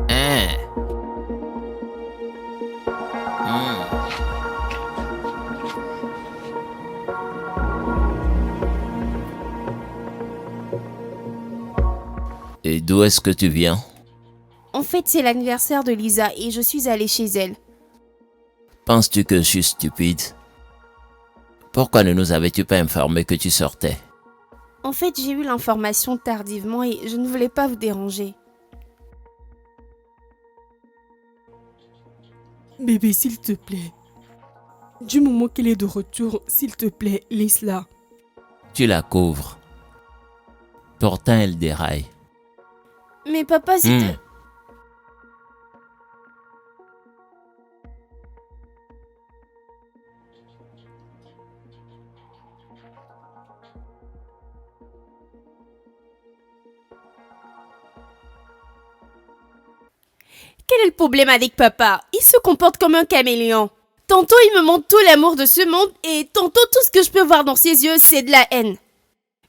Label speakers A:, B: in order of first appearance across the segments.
A: Hein? Hmm. Et d'où est-ce que tu viens?
B: En fait, c'est l'anniversaire de Lisa et je suis allée chez elle.
A: Penses-tu que je suis stupide? Pourquoi ne nous avais-tu pas informé que tu sortais?
B: En fait, j'ai eu l'information tardivement et je ne voulais pas vous déranger.
C: Bébé, s'il te plaît. Du moment qu'elle est de retour, s'il te plaît, laisse-la.
A: Tu la couvres. Pourtant, elle déraille.
B: Mais papa, c'est...
A: Hmm.
B: Quel est le problème avec papa? Il se comporte comme un caméléon. Tantôt il me montre tout l'amour de ce monde et tantôt tout ce que je peux voir dans ses yeux c'est de la haine.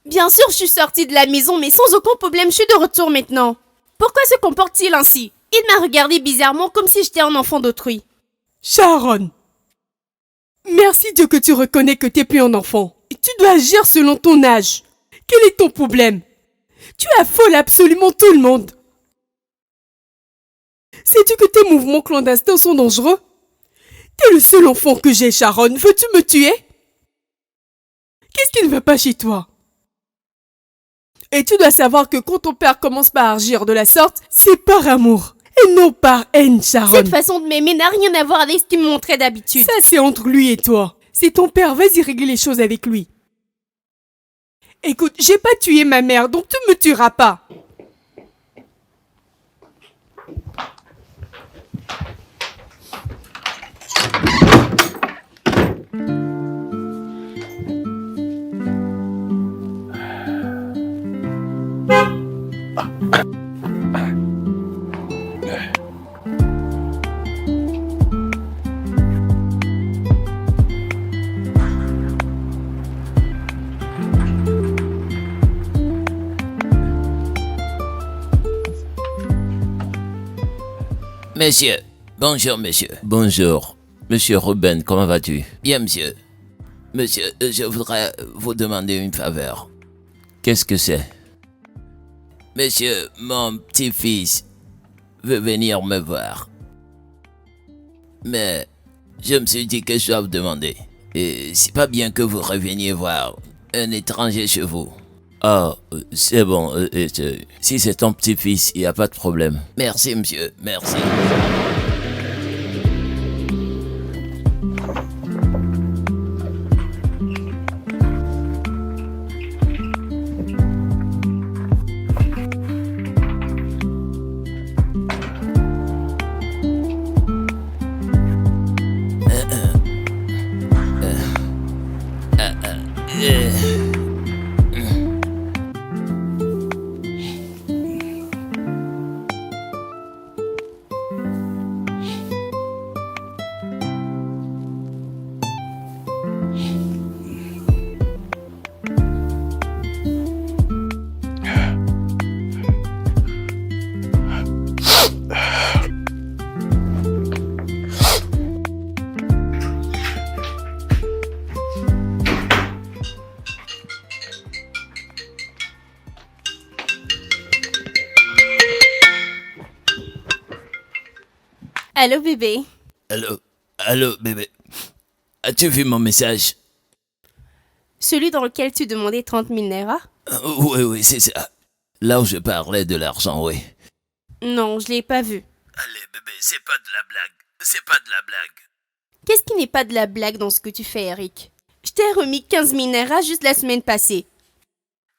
B: Bien sûr je suis sortie de la maison mais sans aucun problème je suis de retour maintenant. Pourquoi se comporte-t-il ainsi? Il m'a regardé bizarrement comme si j'étais un enfant d'autrui.
C: Sharon! Merci Dieu que tu reconnais que t'es plus un enfant. Et tu dois agir selon ton âge. Quel est ton problème? Tu affoles absolument tout le monde. Sais-tu que tes mouvements clandestins sont dangereux? T'es le seul enfant que j'ai, Sharon. Veux-tu me tuer? Qu'est-ce qui ne va pas chez toi? Et tu dois savoir que quand ton père commence par agir de la sorte, c'est par amour. Et non par haine, Sharon.
B: Cette façon de m'aimer n'a rien à voir avec ce qu'il me montrait d'habitude.
C: Ça, c'est entre lui et toi. C'est ton père, vas-y régler les choses avec lui. Écoute, j'ai pas tué ma mère, donc tu me tueras pas.
A: Monsieur. Bonjour, monsieur. Bonjour. Monsieur Ruben, comment vas-tu? Bien, monsieur. Monsieur, je voudrais vous demander une faveur. Qu'est-ce que c'est? Monsieur, mon petit-fils veut venir me voir. Mais je me suis dit que je dois vous demander. Et c'est pas bien que vous reveniez voir un étranger chez vous. Ah, c'est bon. Si c'est ton petit-fils, il n'y a pas de problème. Merci, monsieur. Merci.
B: Allô bébé?
A: Allô, bébé. As-tu vu mon message?
B: Celui dans lequel tu demandais 30 000 naira?
A: Oui, c'est ça. Là où je parlais de l'argent, oui.
B: Non, je l'ai pas vu.
A: Allez, bébé, c'est pas de la blague. C'est pas de la blague.
B: Qu'est-ce qui n'est pas de la blague dans ce que tu fais, Eric? Je t'ai remis 15 000 naira juste la semaine passée.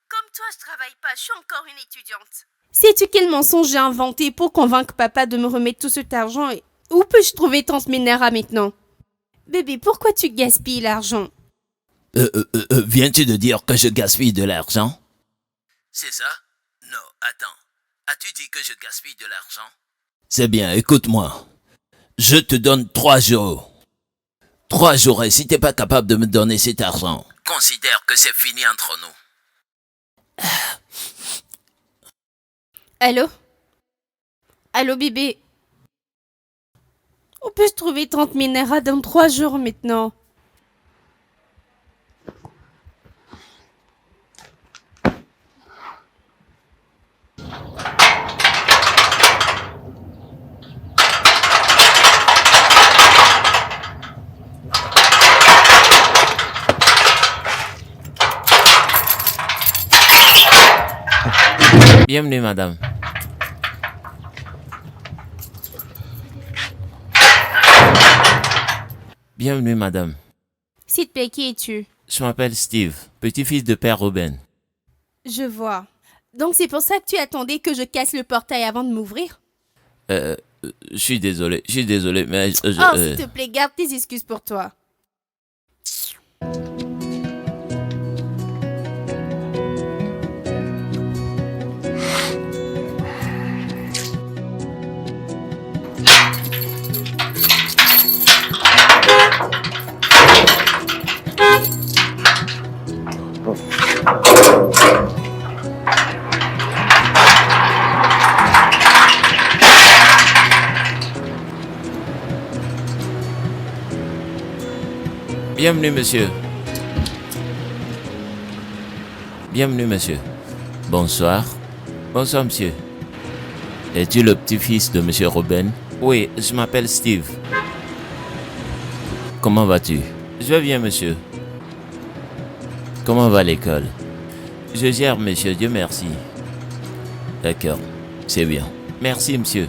B: Comme toi, je travaille pas, je suis encore une étudiante. Sais-tu quel mensonge j'ai inventé pour convaincre papa de me remettre tout cet argent et où peux-je trouver 30 000 naira maintenant? Bébé, pourquoi tu gaspilles l'argent?
A: Viens-tu de dire que je gaspille de l'argent? C'est ça? Non, attends. As-tu dit que je gaspille de l'argent? C'est bien, écoute-moi. Je te donne 3 jours. 3 jours et si t'es pas capable de me donner cet argent, considère que c'est fini entre nous.
B: Allô? Allô, bébé? Où peux-je trouver 30 000 naira dans 3 jours maintenant?
A: Bienvenue, madame. Bienvenue, madame.
B: S'il te plaît, qui es-tu?
A: Je m'appelle Steve, petit-fils de père Ruben.
B: Je vois. Donc c'est pour ça que tu attendais que je casse le portail avant de m'ouvrir?
A: Je suis désolé, mais...
B: Oh, s'il te plaît, garde tes excuses pour toi.
A: Bienvenue, monsieur. Bienvenue, monsieur. Bonsoir. Bonsoir, monsieur. Es-tu le petit-fils de monsieur Ruben? Oui, je m'appelle Steve. Comment vas-tu? Je vais bien, monsieur. Comment va l'école? Je gère, monsieur, Dieu merci. D'accord, c'est bien. Merci, monsieur.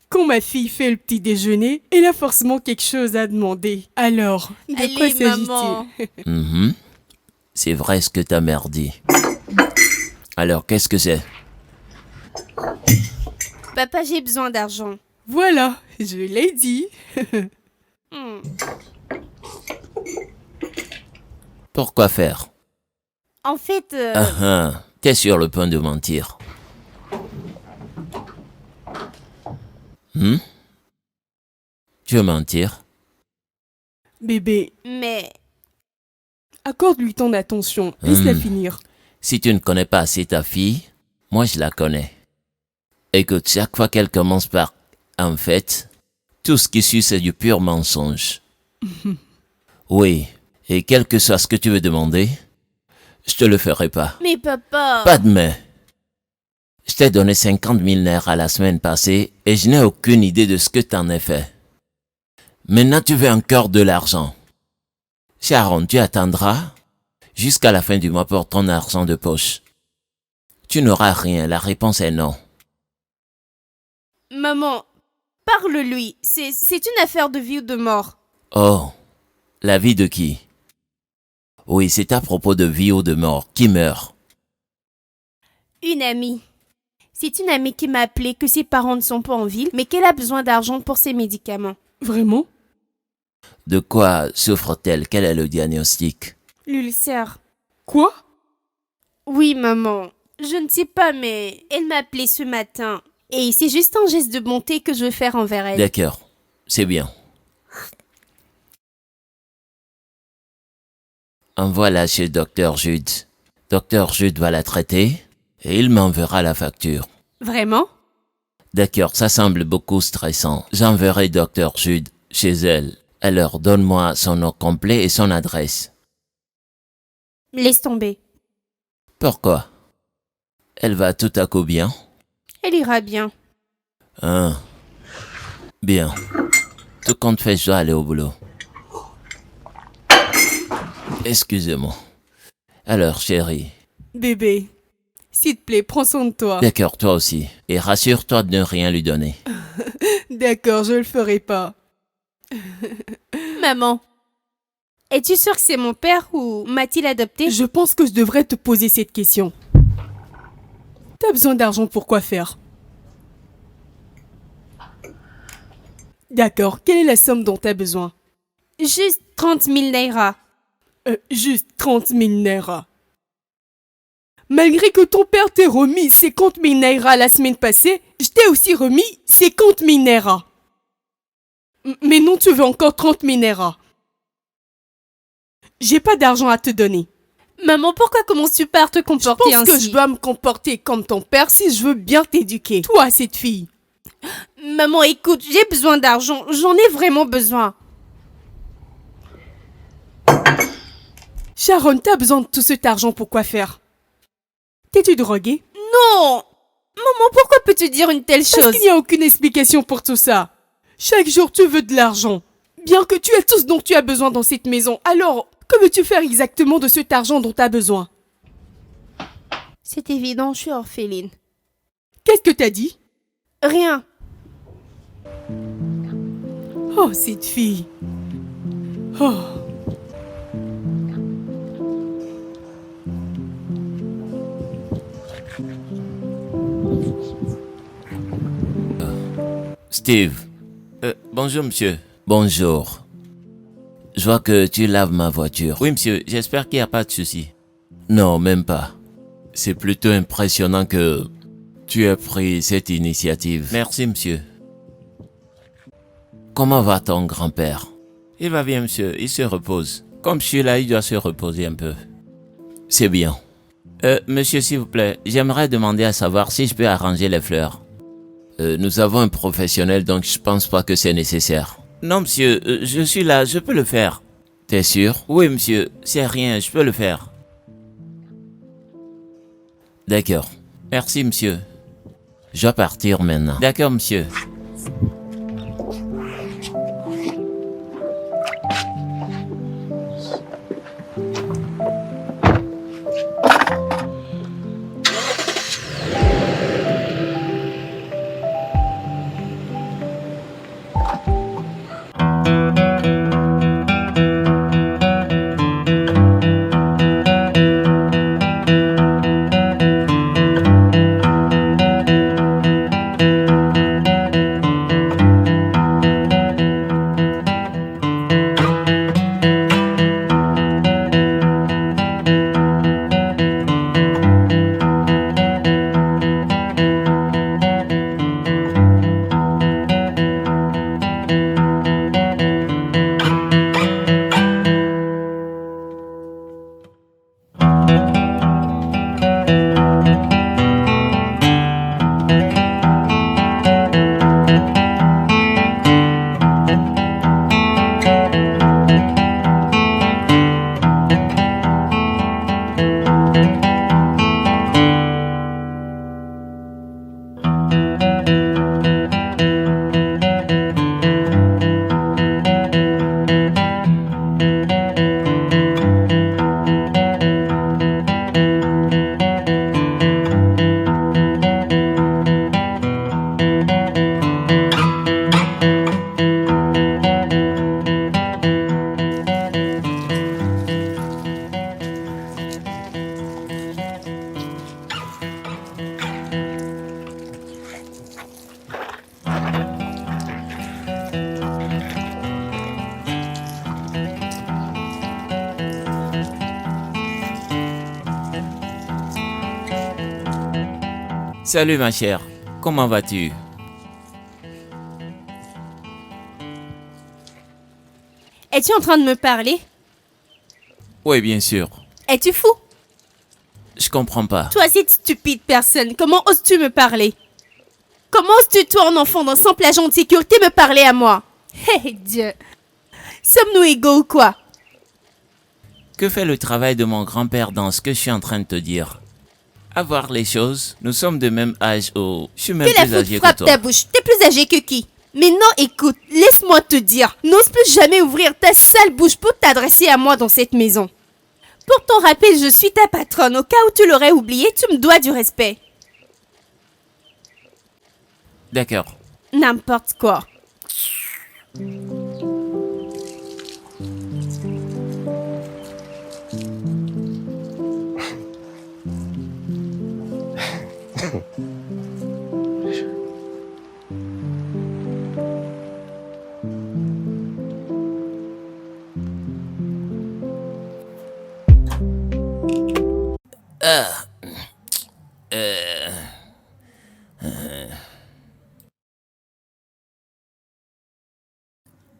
C: Quand ma fille fait le petit déjeuner, elle a forcément quelque chose à demander. Alors, de quoi
B: Allez, maman.
C: s'agit-il?
A: Mhm. C'est vrai ce que ta mère dit. Alors, qu'est-ce que c'est?
B: Papa, j'ai besoin d'argent.
C: Voilà, je l'ai dit.
B: Hmm.
A: Pourquoi faire?
B: En fait,
A: T'es sur le point de mentir. Tu veux mentir?
C: Bébé,
B: mais
C: accorde-lui ton attention. Laisse-la finir.
A: Si tu ne connais pas assez ta fille, moi je la connais. Écoute, chaque fois qu'elle commence par « en fait », tout ce qui suit c'est du pur mensonge. Oui, et quel que soit ce que tu veux demander, je te le ferai pas.
B: mais papa.
A: Pas de mais. Je t'ai donné 50 000 naira la semaine passée et je n'ai aucune idée de ce que t'en as fait. Maintenant tu veux encore de l'argent. Sharon, tu attendras jusqu'à la fin du mois pour ton argent de poche. Tu n'auras rien, la réponse est non.
B: Maman, parle-lui. C'est une affaire de vie ou de mort.
A: Oh, la vie de qui? Oui, c'est à propos de vie ou de mort. Qui meurt?
B: Une amie. C'est une amie qui m'a appelé que ses parents ne sont pas en ville, mais qu'elle a besoin d'argent pour ses médicaments.
C: Vraiment?
A: De quoi souffre-t-elle? Quel est le diagnostic?
B: L'ulcère.
C: Quoi?
B: Oui, maman. Je ne sais pas, mais elle m'a appelé ce matin. Et c'est juste un geste de bonté que je veux faire envers elle.
A: D'accord, c'est bien. Envoie-la chez Dr Jude. Dr Jude va la traiter et il m'enverra la facture.
B: Vraiment?
A: D'accord, ça semble beaucoup stressant. J'enverrai Dr Jude chez elle. Alors donne-moi son nom complet et son adresse.
B: Laisse tomber.
A: Pourquoi? Elle va tout à coup bien?
B: Elle ira bien.
A: Ah, bien. Tout compte fait, je dois aller au boulot. Excusez-moi. Alors, chérie,
C: Bébé, S'il te plaît, prends soin de toi.
A: D'accord, toi aussi. Et rassure-toi de ne rien lui donner.
C: D'accord, je le ferai pas.
B: Maman, es-tu sûre que c'est mon père ou m'a-t-il adopté?
C: Je pense que je devrais te poser cette question. T'as besoin d'argent pour quoi faire? D'accord, quelle est la somme dont t'as besoin?
B: Juste 30 000 naira.
C: Juste 30 000 naira. Malgré que ton père t'ait remis 50 000 naira la semaine passée, je t'ai aussi remis 50 000 naira. Mais non, tu veux encore 30 000 naira. J'ai pas d'argent à te donner.
B: Maman, pourquoi commences-tu par te comporter
C: Je pense
B: ainsi?
C: que je dois me comporter comme ton père si je veux bien t'éduquer. Toi, cette fille.
B: Maman, écoute, j'ai besoin d'argent. J'en ai vraiment besoin.
C: Sharon, t'as besoin de tout cet argent pour quoi faire? T'es-tu droguée?
B: Non! Maman, pourquoi peux-tu dire une telle chose?
C: Parce qu'il n'y a aucune explication pour tout ça. Chaque jour, tu veux de l'argent. Bien que tu aies tout ce dont tu as besoin dans cette maison, alors, que veux-tu faire exactement de cet argent dont tu as besoin?
B: C'est évident, je suis orpheline.
C: Qu'est-ce que t'as dit?
B: Rien.
C: Oh, cette fille. Oh.
A: Steve. Bonjour, monsieur. Bonjour. Je vois que tu laves ma voiture. Oui, monsieur. J'espère qu'il n'y a pas de souci. Non, même pas. C'est plutôt impressionnant que tu aies pris cette initiative. Merci, monsieur. Comment va ton grand-père? Il va bien, monsieur. Il se repose. Comme je suis là, il doit se reposer un peu. C'est bien. Monsieur, s'il vous plaît, j'aimerais demander à savoir si je peux arranger les fleurs. Nous avons un professionnel, donc je pense pas que c'est nécessaire. Non, monsieur, je suis là, je peux le faire. T'es sûr? Oui, monsieur, c'est rien, je peux le faire. D'accord. Merci, monsieur. Je dois partir maintenant. D'accord, monsieur. Salut ma chère, comment vas-tu?
B: Es-tu en train de me parler?
A: Oui, bien sûr.
B: Es-tu fou?
A: Je comprends pas.
B: Toi, cette stupide personne, comment oses-tu me parler? Comment oses-tu, toi, un enfant d'un simple agent de sécurité, me parler à moi? Hé, Dieu! Sommes-nous égaux ou quoi?
A: Que fait le travail de mon grand-père dans ce que je suis en train de te dire? À voir les choses, nous sommes de même âge ou je suis même
B: Fais la
A: plus
B: faute,
A: âgé que
B: frappe
A: toi.
B: ta bouche. T'es plus âgé que qui? Mais non, écoute, laisse-moi te dire. N'ose plus jamais ouvrir ta sale bouche pour t'adresser à moi dans cette maison. Pour ton rappel, je suis ta patronne. Au cas où tu l'aurais oublié, tu me dois du respect.
A: D'accord.
B: N'importe quoi.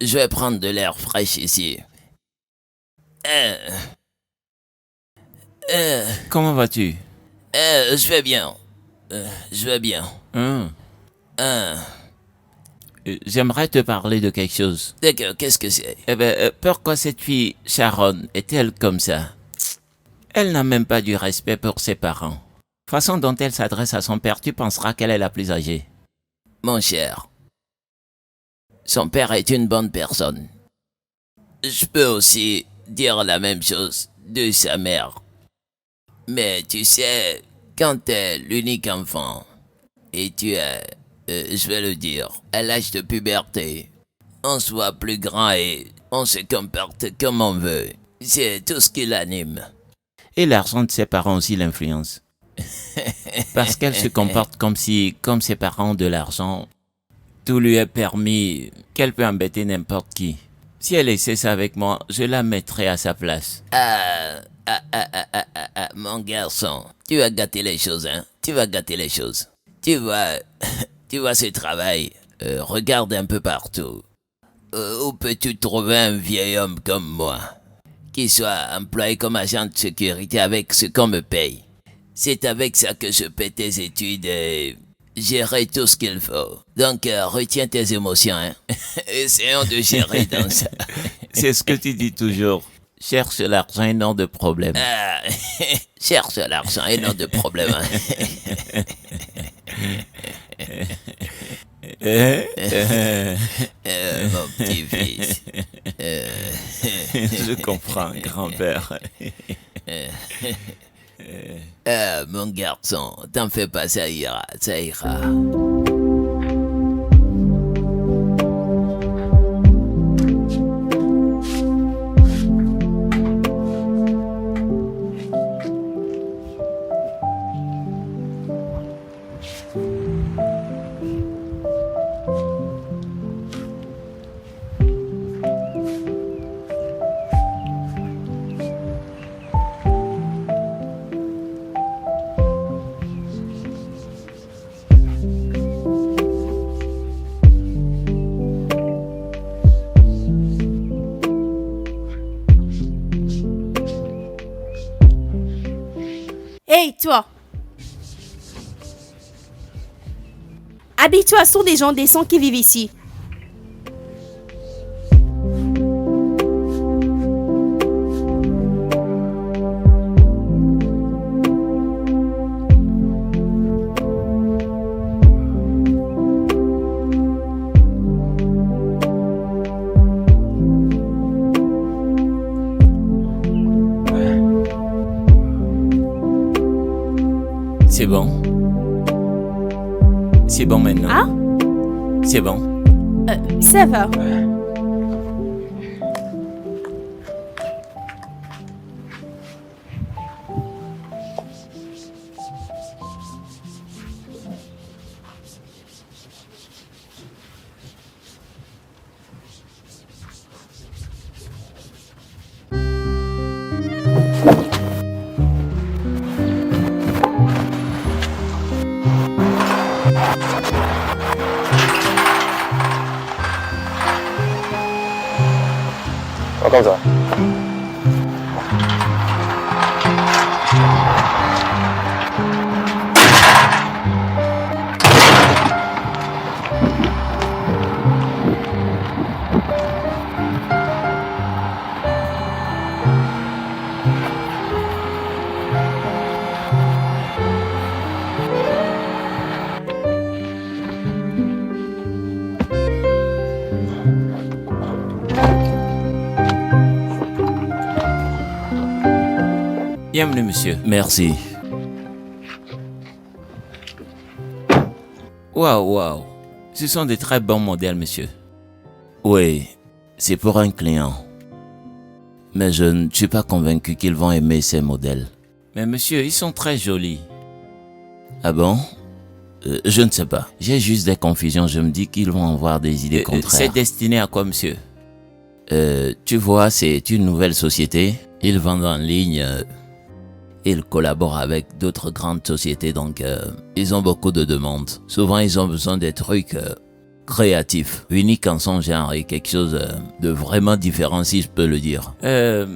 A: Je vais prendre de l'air fraîche ici. Comment vas-tu? Je vais bien. Je vais bien. J'aimerais te parler de quelque chose. D'accord, qu'est-ce que c'est? Pourquoi cette fille, Sharon, est-elle comme ça? Elle n'a même pas du respect pour ses parents. Façon dont elle s'adresse à son père, tu penseras qu'elle est la plus âgée. Mon cher, son père est une bonne personne. Je peux aussi dire la même chose de sa mère. Mais tu sais, quand t'es l'unique enfant, et tu es, je vais le dire, à l'âge de puberté, on se voit plus grand et on se comporte comme on veut. C'est tout ce qui l'anime. Et l'argent de ses parents aussi l'influence. Parce qu'elle se comporte comme ses parents ont de l'argent, tout lui est permis, qu'elle peut embêter n'importe qui. Si elle essaie ça avec moi, je la mettrai à sa place. Mon garçon, tu vas gâter les choses, hein. Tu vas gâter les choses. Tu vois ce travail, regarde un peu partout. Où peux-tu trouver un vieil homme comme moi, qui soit employé comme agent de sécurité avec ce qu'on me paye? C'est avec ça que je paie tes études et gérer tout ce qu'il faut. Donc, retiens tes émotions, hein. Essayons de gérer dans ça. C'est ce que tu dis toujours. Cherche l'argent et non de problème. Cherche l'argent et non de problème. Mon petit-fils. Je comprends, grand-père. Mon garçon, t'en fais pas, ça ira, ça ira.
B: Hey, toi! Habille-toi, ce sont des gens décents qui vivent ici.
A: C'est bon. C'est bon maintenant.
B: Ah?
A: C'est bon.
B: Ça va.
D: comme ça.
A: Bienvenue, monsieur. Merci. Waouh. Ce sont de très bons modèles, monsieur. Oui, c'est pour un client. Mais je ne suis pas convaincu qu'ils vont aimer ces modèles. Mais monsieur, ils sont très jolis. Ah bon? Je ne sais pas. J'ai juste des confusions. Je me dis qu'ils vont avoir des idées contraires. C'est destiné à quoi, monsieur? Tu vois, c'est une nouvelle société. Ils vendent en ligne. Ils collaborent avec d'autres grandes sociétés. Donc, ils ont beaucoup de demandes. Souvent, ils ont besoin des trucs créatifs, uniques en son genre et quelque chose de vraiment différent, si je peux le dire. Je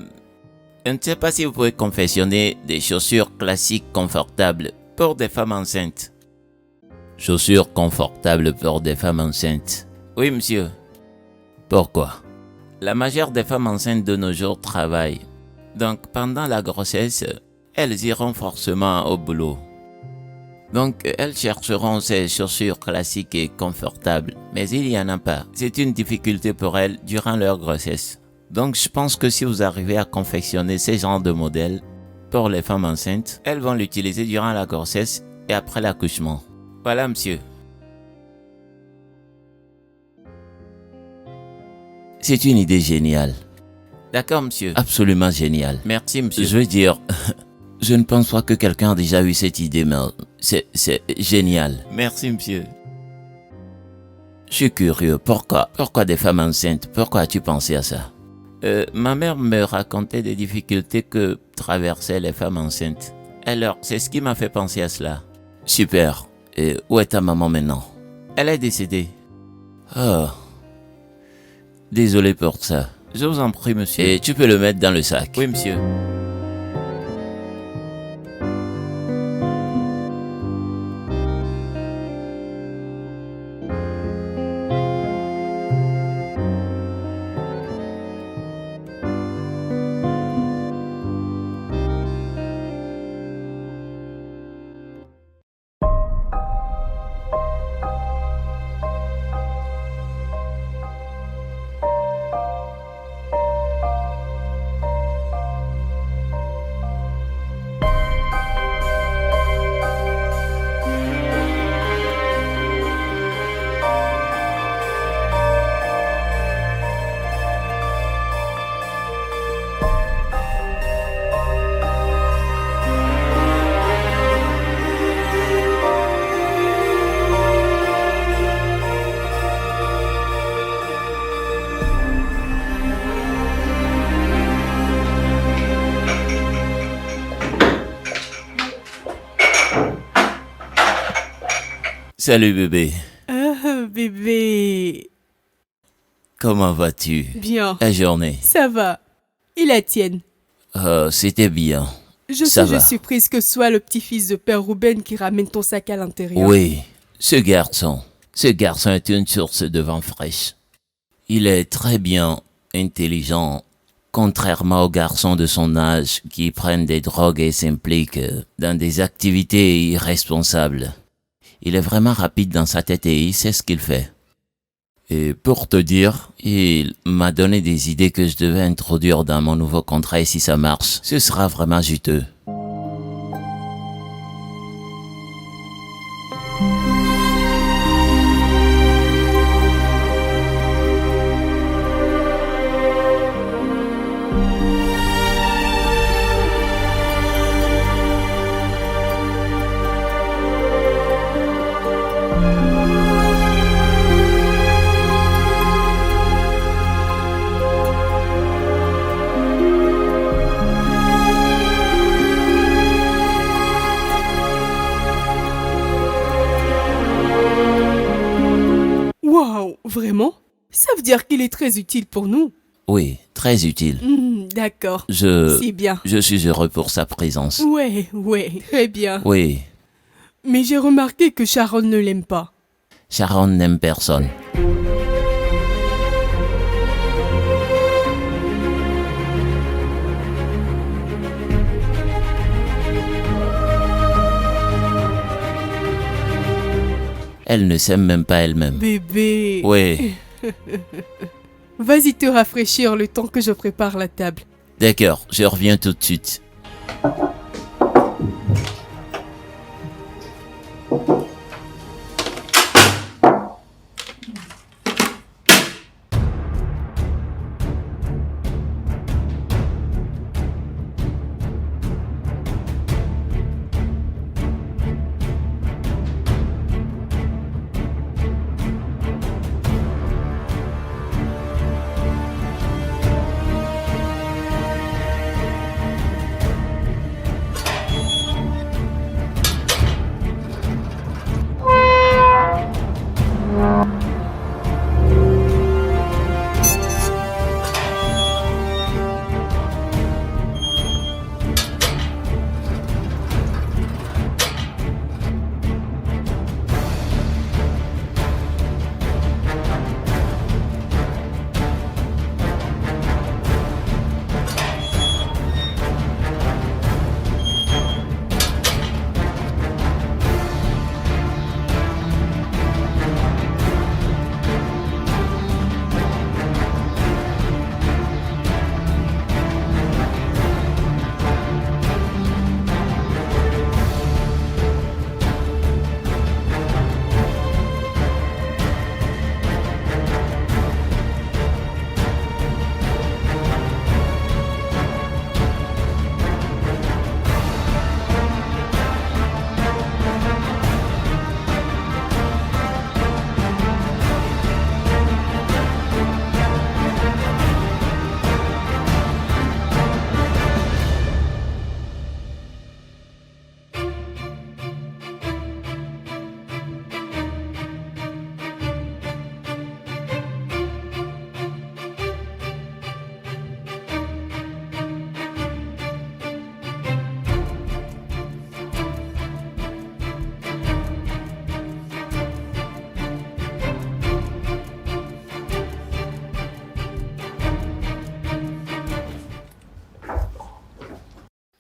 A: ne sais pas si vous pouvez confectionner des chaussures classiques confortables pour des femmes enceintes. Chaussures confortables pour des femmes enceintes. Oui, monsieur. Pourquoi? La majeure des femmes enceintes de nos jours travaillent. Donc, pendant la grossesse, elles iront forcément au boulot. Donc, elles chercheront ces chaussures classiques et confortables. Mais il n'y en a pas. C'est une difficulté pour elles durant leur grossesse. Donc, je pense que si vous arrivez à confectionner ces genres de modèles pour les femmes enceintes, elles vont l'utiliser durant la grossesse et après l'accouchement. Voilà, monsieur. C'est une idée géniale. D'accord, monsieur. Absolument géniale. Merci, monsieur. Je veux dire, je ne pense pas que quelqu'un a déjà eu cette idée, mais c'est génial. Merci, monsieur. Je suis curieux. Pourquoi des femmes enceintes? Pourquoi as-tu pensé à ça? Ma mère me racontait des difficultés que traversaient les femmes enceintes. Alors, c'est ce qui m'a fait penser à cela. Super. Et où est ta maman maintenant? Elle est décédée. Oh. Désolé pour ça. Je vous en prie, monsieur. Et tu peux le mettre dans le sac. Oui, monsieur. Salut bébé.
C: Bébé.
A: Comment vas-tu?
C: Bien.
A: La journée?
C: Ça va. Et la tienne?
A: C'était bien.
C: Je suis juste surprise que ce soit le petit-fils de Père Ruben qui ramène ton sac à l'intérieur.
A: Oui, ce garçon est une source de vent fraîche. Il est très bien intelligent, contrairement aux garçons de son âge qui prennent des drogues et s'impliquent dans des activités irresponsables. Il est vraiment rapide dans sa tête et il sait ce qu'il fait. Et pour te dire, il m'a donné des idées que je devais introduire dans mon nouveau contrat et si ça marche, ce sera vraiment juteux.
C: Waouh, vraiment? Ça veut dire qu'il est très utile pour nous.
A: Oui, très utile.
C: D'accord.
A: C'est
C: bien.
A: Je suis heureux pour sa présence.
C: Ouais, très bien.
A: Oui.
C: Mais j'ai remarqué que Sharon ne l'aime pas.
A: Sharon n'aime personne. Elle ne s'aime même pas elle-même.
C: Bébé.
A: Oui.
C: Vas-y te rafraîchir le temps que je prépare la table.
A: D'accord, je reviens tout de suite.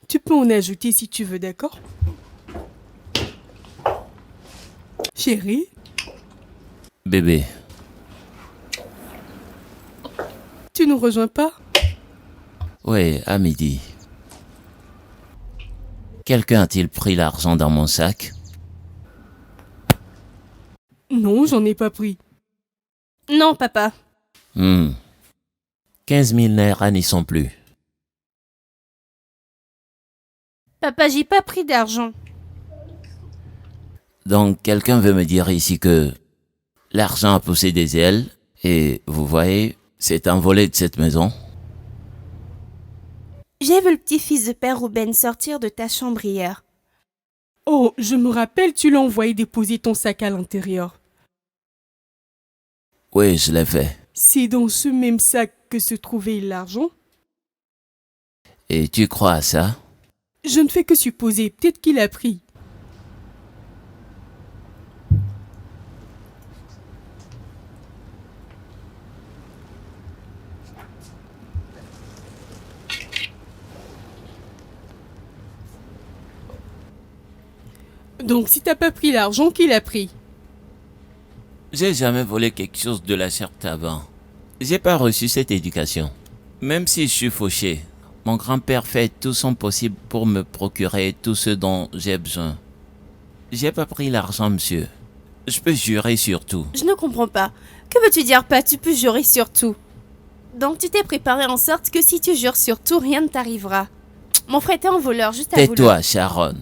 C: Tu peux en ajouter si tu veux, d'accord? Chérie,
A: Bébé,
C: tu nous rejoins pas?
A: oui, à midi. Quelqu'un a-t-il pris l'argent dans mon sac?
C: Non, j'en ai pas pris.
B: Non, papa.
A: 15 000 naira n'y sont plus.
B: Papa, j'ai pas pris d'argent.
A: Donc, quelqu'un veut me dire ici que l'argent a poussé des ailes et, vous voyez, s'est envolé de cette maison?
B: J'ai vu le petit-fils de Père Ruben sortir de ta chambre hier.
C: Oh, je me rappelle, tu l'as envoyé déposer ton sac à l'intérieur.
A: Oui, je l'ai fait.
C: C'est dans ce même sac que se trouvait l'argent?
A: Et tu crois à ça?
C: Je ne fais que supposer, peut-être qu'il a pris. Donc si t'as pas pris l'argent, qu'il a pris?
A: J'ai jamais volé quelque chose de la sorte avant. J'ai pas reçu cette éducation. Même si je suis fauché, mon grand-père fait tout son possible pour me procurer tout ce dont j'ai besoin. J'ai pas pris l'argent, monsieur. Je peux jurer sur tout.
B: Je ne comprends pas. Que veux-tu dire, pas? Tu peux jurer sur tout. Donc tu t'es préparé en sorte que si tu jures sur tout, rien ne t'arrivera. Mon frère était un voleur, juste à vouloir.
A: Tais-toi, Sharon.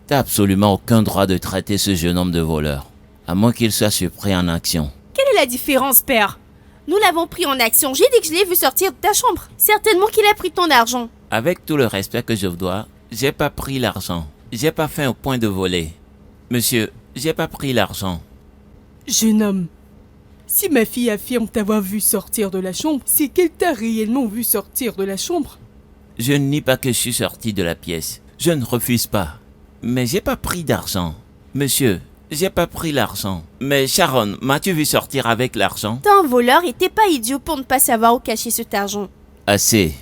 A: T'as absolument aucun droit de traiter ce jeune homme de voleur, à moins qu'il soit surpris en action.
B: Quelle est la différence, père? Nous l'avons pris en action. J'ai dit que je l'ai vu sortir de ta chambre. Certainement qu'il a pris ton argent.
A: Avec tout le respect que je vous dois, j'ai pas pris l'argent. J'ai pas fait au point de voler. Monsieur, j'ai pas pris l'argent.
C: Jeune homme, si ma fille affirme t'avoir vu sortir de la chambre, c'est qu'elle t'a réellement vu sortir de la chambre.
A: Je ne nie pas que je suis sorti de la pièce. Je ne refuse pas. Mais j'ai pas pris d'argent. Monsieur, j'ai pas pris l'argent. Mais Sharon, m'as-tu vu sortir avec l'argent?
B: T'es un voleur et t'es pas idiot pour ne pas savoir où cacher cet argent.
A: Assez.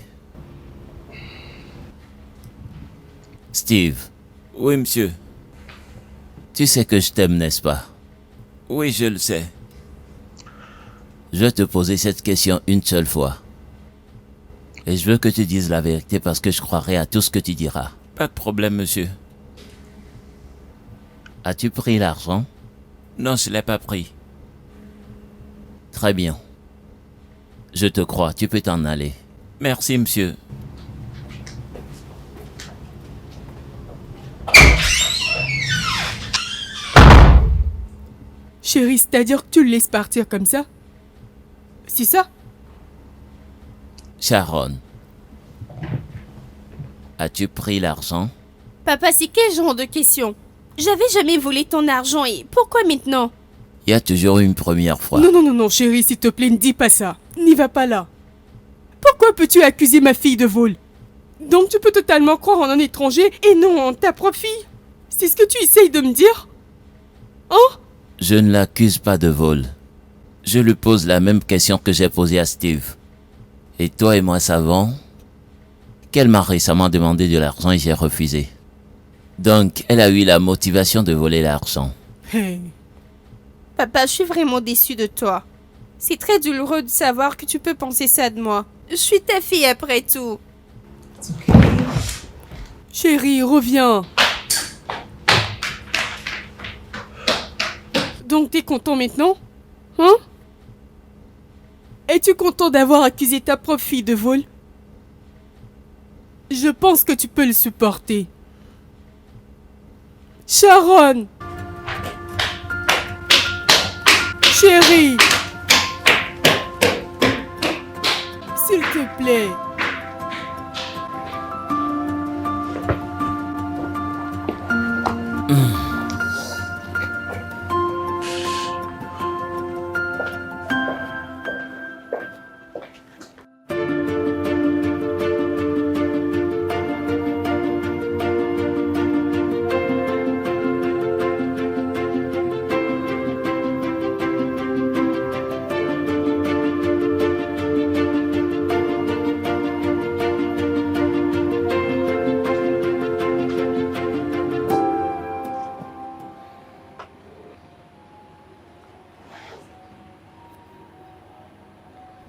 A: Steve.
D: Oui, monsieur.
A: Tu sais que je t'aime, n'est-ce pas?
D: Oui, je le sais.
A: Je vais te poser cette question une seule fois. Et je veux que tu dises la vérité parce que je croirai à tout ce que tu diras.
D: Pas de problème, monsieur.
A: As-tu pris l'argent?
D: Non, je l'ai pas pris.
A: Très bien. Je te crois, tu peux t'en aller.
D: Merci, monsieur.
C: Chérie, c'est-à-dire que tu le laisses partir comme ça? C'est ça?
A: Sharon. As-tu pris l'argent?
B: Papa, c'est quel genre de question? J'avais jamais volé ton argent et pourquoi maintenant?
A: Il y a toujours une première fois.
C: Non, chérie, s'il te plaît, ne dis pas ça. N'y va pas là. Pourquoi peux-tu accuser ma fille de vol? Donc tu peux totalement croire en un étranger et non en ta propre fille? C'est ce que tu essayes de me dire? Hein?
A: Je ne l'accuse pas de vol. Je lui pose la même question que j'ai posée à Steve. Et toi et moi savons qu'elle m'a récemment demandé de l'argent et j'ai refusé. Donc, elle a eu la motivation de voler l'argent.
C: Hey.
B: Papa, je suis vraiment déçue de toi. C'est très douloureux de savoir que tu peux penser ça de moi. Je suis ta fille après tout.
C: Chérie, reviens. Donc t'es content maintenant? Hein? Es-tu content d'avoir accusé ta propre fille de vol? Je pense que tu peux le supporter. Sharon! Chérie! S'il te plaît.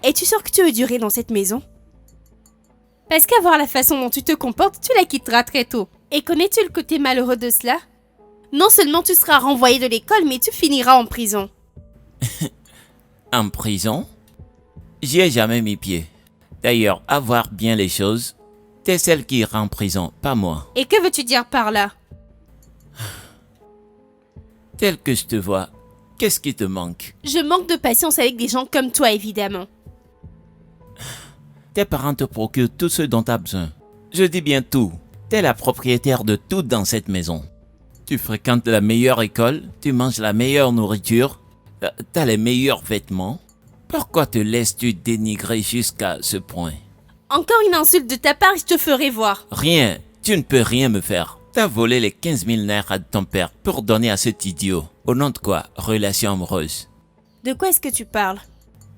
B: Es-tu sûr que tu veux durer dans cette maison? Parce qu'à voir la façon dont tu te comportes, tu la quitteras très tôt. Et connais-tu le côté malheureux de cela? Non seulement tu seras renvoyé de l'école, mais tu finiras en prison.
D: En prison? J'y ai jamais mis pied. D'ailleurs, à voir bien les choses, t'es celle qui ira en prison, pas moi.
B: Et que veux-tu dire par là?
D: Tel que je te vois, qu'est-ce qui te manque?
B: Je manque de patience avec des gens comme toi, évidemment.
D: Tes parents te procurent tout ce dont tu as besoin. Je dis bien tout. T'es la propriétaire de tout dans cette maison. Tu fréquentes la meilleure école, tu manges la meilleure nourriture, t'as les meilleurs vêtements. Pourquoi te laisses-tu dénigrer jusqu'à ce point?
B: Encore une insulte de ta part et je te ferai voir.
D: Rien, tu ne peux rien me faire. T'as volé les 15 000 nerfs de ton père pour donner à cet idiot. Au nom de quoi? Relation amoureuse.
B: De quoi est-ce que tu parles?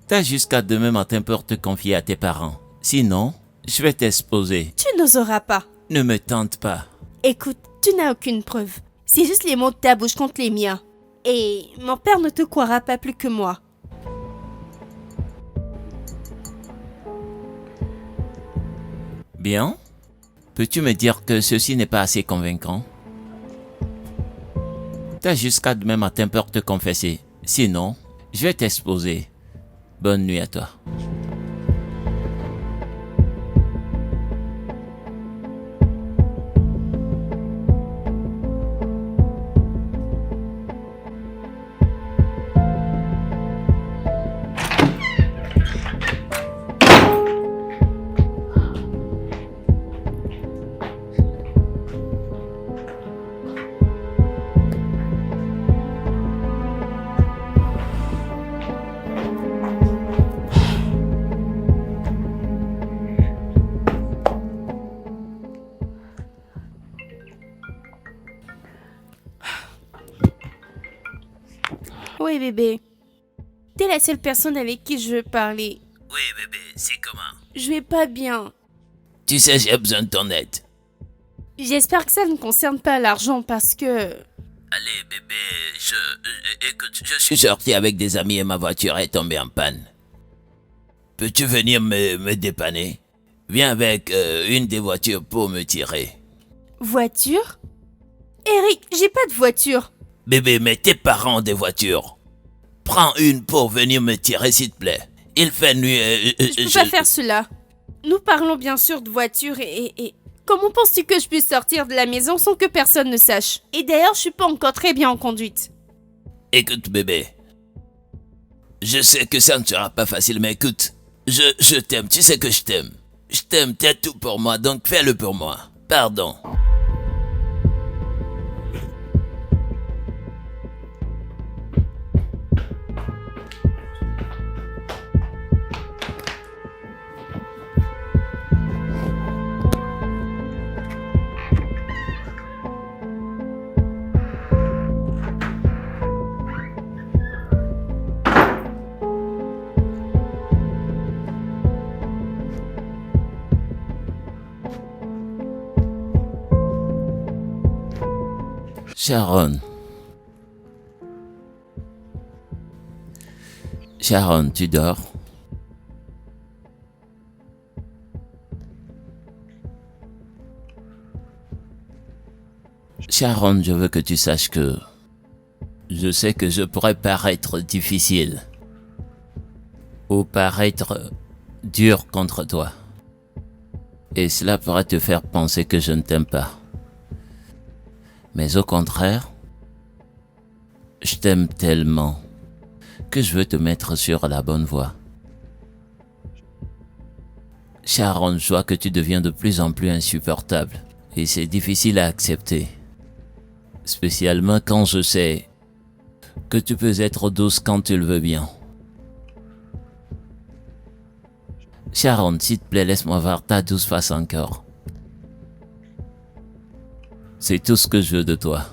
D: T'as jusqu'à demain matin pour te confier à tes parents. Sinon, je vais t'exposer.
B: Tu n'oseras pas.
D: Ne me tente pas.
B: Écoute, tu n'as aucune preuve. C'est juste les mots de ta bouche contre les miens. Et mon père ne te croira pas plus que moi.
D: Bien? Peux-tu me dire que ceci n'est pas assez convaincant? T'as jusqu'à demain matin pour te confesser. Sinon, je vais t'exposer. Bonne nuit à toi.
B: Oui, bébé. T'es la seule personne avec qui je veux parler.
A: Oui, bébé, c'est comment?
B: Je vais pas bien.
A: Tu sais, j'ai besoin de ton aide.
B: J'espère que ça ne concerne pas l'argent parce que...
A: Allez, bébé, écoute, je suis sorti avec des amis et ma voiture est tombée en panne. Peux-tu venir me dépanner? Viens avec une des voitures pour me tirer.
B: Voiture? Eric, j'ai pas de voiture.
A: Bébé, mais tes parents ont des voitures. Prends une pour venir me tirer, s'il te plaît. Il fait nuit et...
B: Je peux pas faire cela. Nous parlons bien sûr de voiture et... Comment penses-tu que je puisse sortir de la maison sans que personne ne sache? Et d'ailleurs, je suis pas encore très bien en conduite.
A: Écoute, bébé. Je sais que ça ne sera pas facile, mais écoute. Je t'aime, tu sais que je t'aime. Je t'aime, t'es tout pour moi, donc fais-le pour moi. Pardon.
D: Sharon. Sharon, tu dors? Sharon, je veux que tu saches que je sais que je pourrais paraître difficile ou paraître dur contre toi. Et cela pourrait te faire penser que je ne t'aime pas. Mais au contraire, je t'aime tellement que je veux te mettre sur la bonne voie. Sharon, je vois que tu deviens de plus en plus insupportable et c'est difficile à accepter. Spécialement quand je sais que tu peux être douce quand tu le veux bien. Sharon, s'il te plaît, laisse-moi voir ta douce face encore. C'est tout ce que je veux de toi.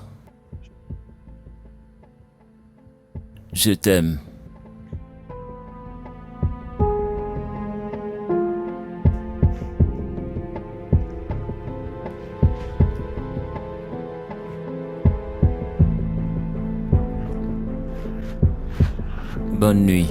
D: Je t'aime. Bonne nuit.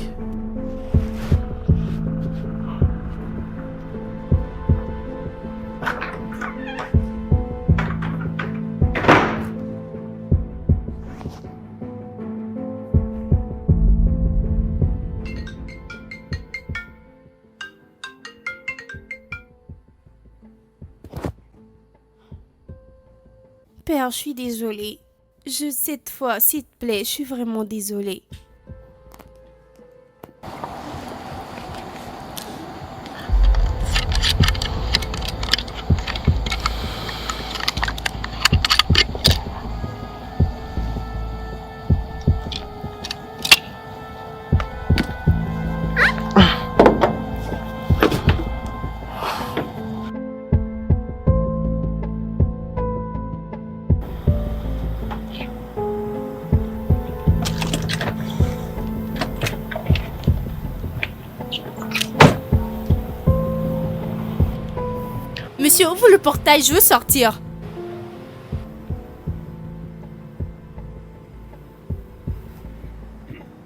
B: Père, je suis désolée. Cette fois, s'il te plaît, je suis vraiment désolée. Monsieur, ouvre le portail, je veux sortir.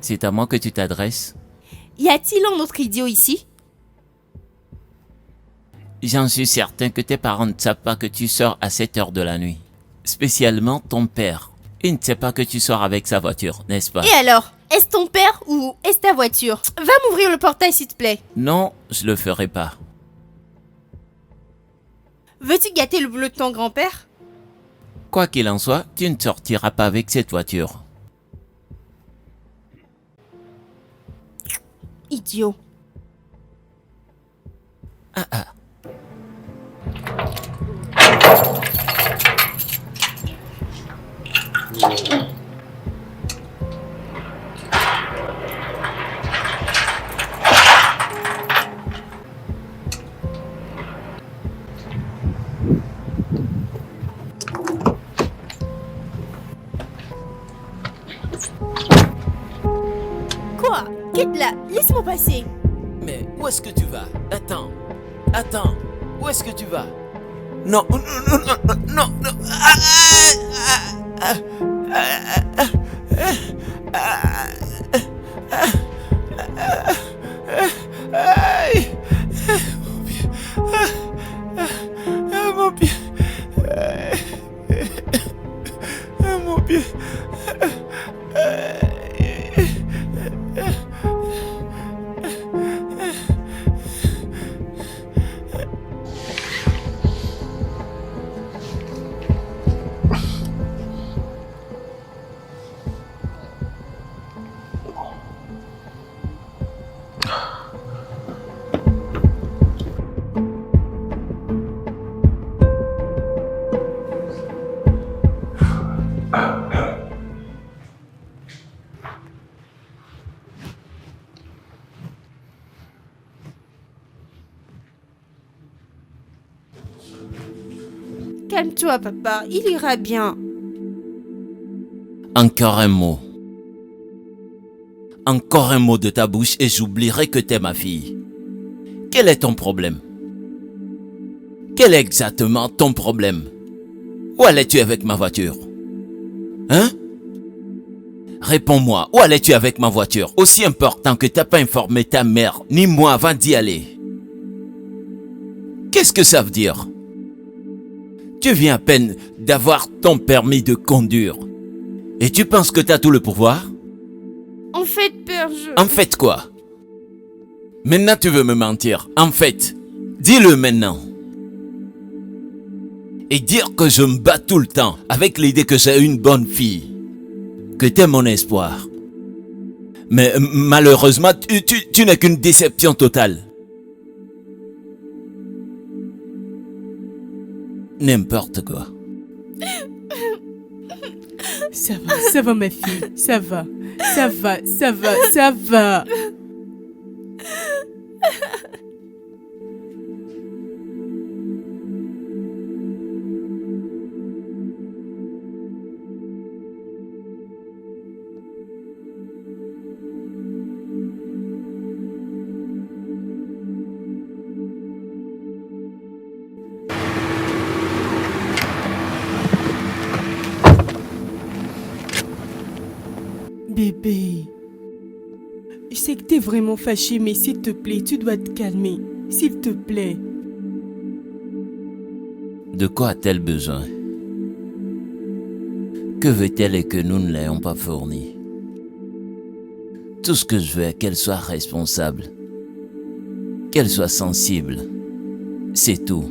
D: C'est à moi que tu t'adresses?
B: Y a-t-il un autre idiot ici?
D: J'en suis certain que tes parents ne savent pas que tu sors à cette heure de la nuit. Spécialement ton père. Il ne sait pas que tu sors avec sa voiture, n'est-ce pas?
B: Et alors? Est-ce ton père ou est-ce ta voiture? Va m'ouvrir le portail, s'il te plaît.
D: Non, je le ferai pas.
B: Veux-tu gâter le boulot de ton grand-père?
D: Quoi qu'il en soit, tu ne sortiras pas avec cette voiture.
B: Idiot. Quoi? Quitte là, laisse-moi passer.
A: Mais où est-ce que tu vas? Attends, où est-ce que tu vas? Non, non, non, non, non, non. Aïe. Mon pied. Mon pied.
B: Calme-toi, papa, il ira bien.
D: Encore un mot. Encore un mot de ta bouche et j'oublierai que t'es ma fille. Quel est ton problème? Quel est exactement ton problème? Où allais-tu avec ma voiture? Hein? Réponds-moi, où allais-tu avec ma voiture? Aussi important que t'as pas informé ta mère ni moi avant d'y aller. Qu'est-ce que ça veut dire? Tu viens à peine d'avoir ton permis de conduire. Et tu penses que t'as tout le pouvoir?
B: En fait, père,
D: En fait quoi? Maintenant tu veux me mentir. En fait, dis-le maintenant. Et dire que je me bats tout le temps avec l'idée que j'ai une bonne fille. Que t'es mon espoir. Mais malheureusement, tu n'es qu'une déception totale. N'importe quoi.
C: Ça va ma fille, ça va. Bébé, je sais que t'es vraiment fâché, mais s'il te plaît, tu dois te calmer. S'il te plaît.
D: De quoi a-t-elle besoin? Que veut-elle et que nous ne l'ayons pas fourni? Tout ce que je veux est qu'elle soit responsable. Qu'elle soit sensible. C'est tout.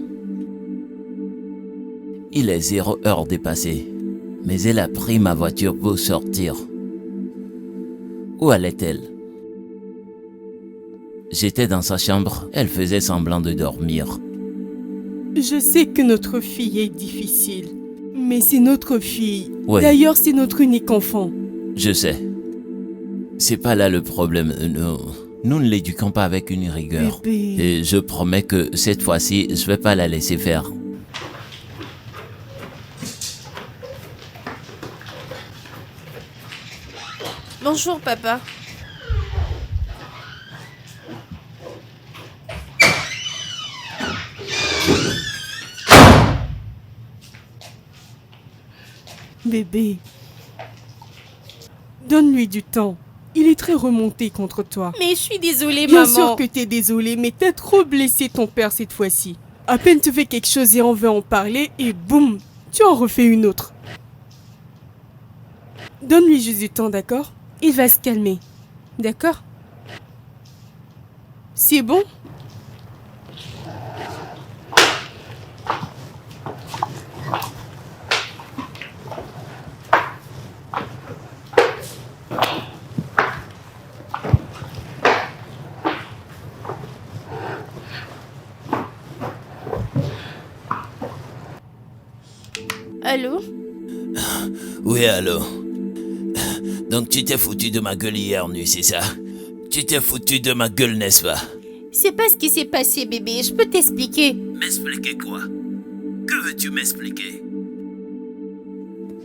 D: Il est 0 heure dépassée, mais elle a pris ma voiture pour sortir. Où allait-elle? J'étais dans sa chambre, elle faisait semblant de dormir.
C: Je sais que notre fille est difficile, mais c'est notre fille.
D: Ouais.
C: D'ailleurs, c'est notre unique enfant.
D: Je sais. C'est pas là le problème. Nous ne l'éduquons pas avec une rigueur.
C: Bébé.
D: Et je promets que cette fois-ci, je vais pas la laisser faire.
B: Bonjour, papa.
C: Bébé, donne-lui du temps. Il est très remonté contre toi.
B: Mais je suis désolée,
C: Bien
B: maman.
C: sûr que t'es désolée, mais t'as trop blessé ton père cette fois-ci. À peine tu fais quelque chose et on veut en parler et boum, tu en refais une autre. Donne-lui juste du temps, d'accord? Il va se calmer. D'accord? C'est bon?
B: Allô?
A: Oui, allô? Donc tu t'es foutu de ma gueule hier nuit, c'est ça? Tu t'es foutu de ma gueule, n'est-ce pas?
B: C'est pas ce qui s'est passé, bébé. Je peux t'expliquer.
A: M'expliquer quoi? Que veux-tu m'expliquer?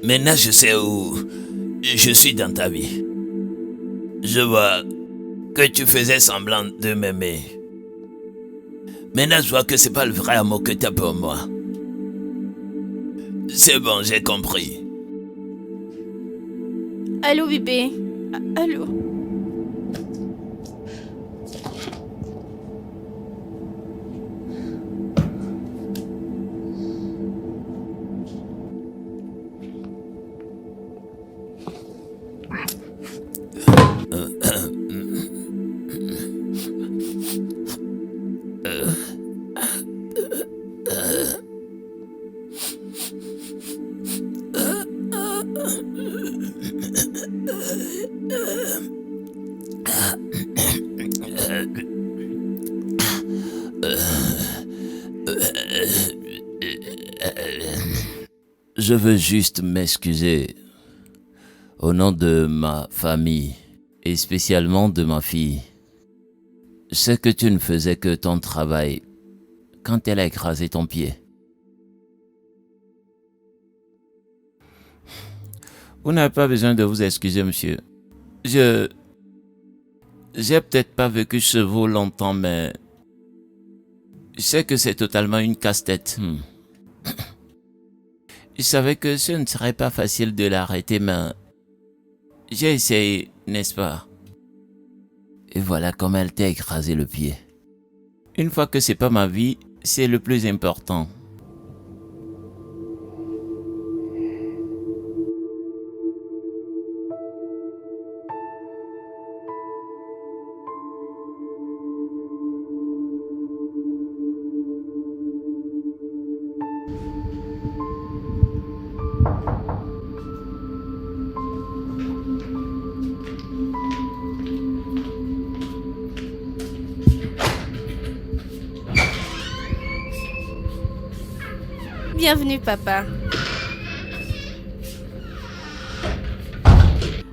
A: Maintenant je sais où je suis dans ta vie. Je vois que tu faisais semblant de m'aimer. Maintenant je vois que c'est pas le vrai amour que t'as pour moi. C'est bon, j'ai compris.
B: Allô, bébé? Allô?
D: Je veux juste m'excuser au nom de ma famille et spécialement de ma fille. Je sais que tu ne faisais que ton travail quand elle a écrasé ton pied. Vous n'avez pas besoin de vous excuser, monsieur. J'ai peut-être pas vécu chez vous longtemps, mais je sais que c'est totalement une casse-tête. Je savais que ce ne serait pas facile de l'arrêter, mais j'ai essayé, n'est-ce pas? Et voilà comment elle t'a écrasé le pied. Une fois que c'est pas ma vie, c'est le plus important.
B: Bienvenue, papa.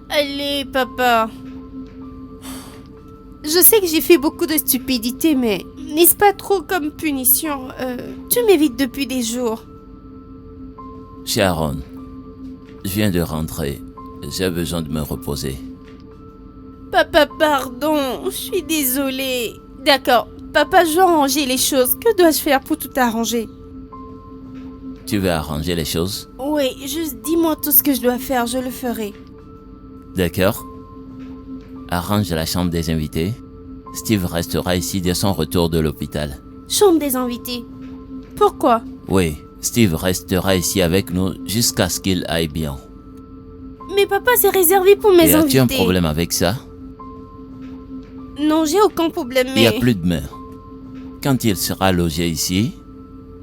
B: Allez, papa. Je sais que j'ai fait beaucoup de stupidités, mais n'est-ce pas trop comme punition? Tu m'évites depuis des jours.
D: Sharon, je viens de rentrer. J'ai besoin de me reposer.
B: Papa, pardon. Je suis désolée. D'accord. Papa, je vais arranger les choses. Que dois-je faire pour tout arranger?
D: Tu veux arranger les choses?
B: Oui, juste dis-moi tout ce que je dois faire, je le ferai.
D: D'accord. Arrange la chambre des invités. Steve restera ici dès son retour de l'hôpital.
B: Chambre des invités. Pourquoi?
D: Oui, Steve restera ici avec nous jusqu'à ce qu'il aille bien.
B: Mais papa, c'est réservé pour mes
D: Et
B: invités.
D: as-tu un problème avec ça?
B: Non, j'ai aucun problème,
D: Il n'y
B: mais...
D: a plus de mère. Quand il sera logé ici,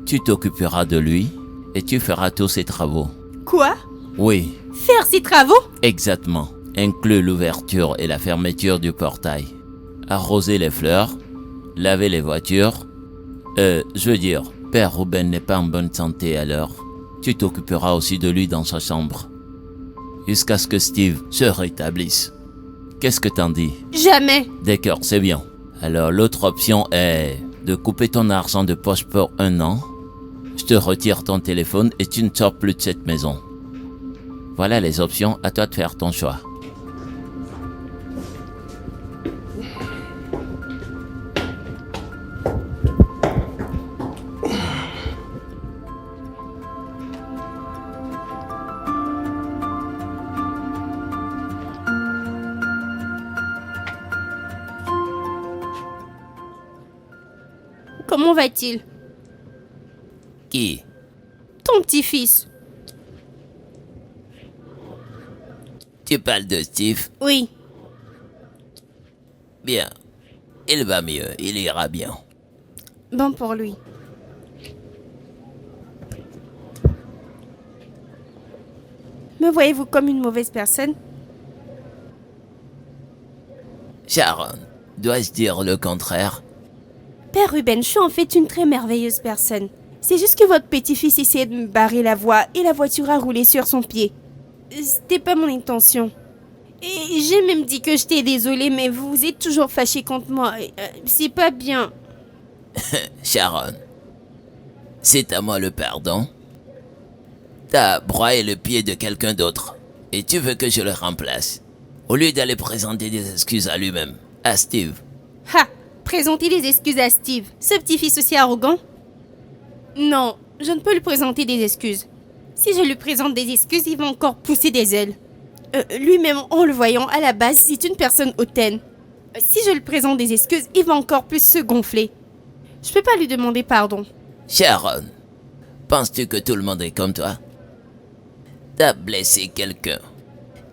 D: tu t'occuperas de lui et tu feras tous ses travaux.
B: Quoi?
D: Oui,
B: Faire ses travaux?
D: exactement. Inclut l'ouverture et la fermeture du portail. Arroser les fleurs, laver les voitures. Je veux dire, Père Ruben n'est pas en bonne santé alors. Tu t'occuperas aussi de lui dans sa chambre. Jusqu'à ce que Steve se rétablisse. Qu'est-ce que t'en dis?
B: Jamais.
D: D'accord, c'est bien. Alors l'autre option est de couper ton argent de poche pour 1 an. Je te retire ton téléphone et tu ne sors plus de cette maison. Voilà les options, à toi de faire ton choix.
B: Comment va-t-il?
D: Qui?
B: Ton petit-fils.
D: Tu parles de Steve?
B: Oui.
D: Bien. Il va mieux, il ira bien.
B: Bon pour lui. Me voyez-vous comme une mauvaise personne?
D: Sharon, dois-je dire le contraire?
B: Père Ruben, je suis en fait une très merveilleuse personne. C'est juste que votre petit-fils essayait de me barrer la voie et la voiture a roulé sur son pied. C'était pas mon intention. Et j'ai même dit que j'étais désolée, mais vous êtes toujours fâché contre moi. C'est pas bien.
D: Sharon, c'est à moi le pardon? T'as broyé le pied de quelqu'un d'autre et tu veux que je le remplace au lieu d'aller présenter des excuses à lui-même, à Steve.
B: Ha! Présenter des excuses à Steve, ce petit-fils aussi arrogant? Non, je ne peux lui présenter des excuses. Si je lui présente des excuses, il va encore pousser des ailes. Lui-même, en le voyant, à la base, c'est une personne hautaine. Si je lui présente des excuses, il va encore plus se gonfler. Je peux pas lui demander pardon.
D: Sharon, penses-tu que tout le monde est comme toi? T'as blessé quelqu'un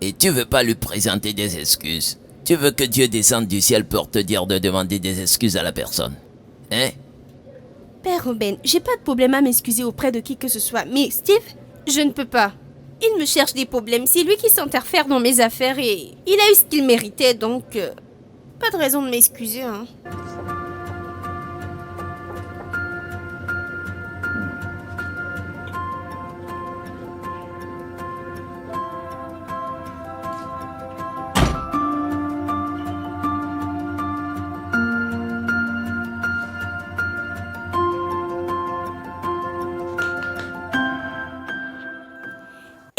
D: et tu veux pas lui présenter des excuses. Tu veux que Dieu descende du ciel pour te dire de demander des excuses à la personne. Hein?
B: Père Ruben, j'ai pas de problème à m'excuser auprès de qui que ce soit, mais Steve, je ne peux pas. Il me cherche des problèmes, c'est lui qui s'interfère dans mes affaires et il a eu ce qu'il méritait, donc pas de raison de m'excuser, hein.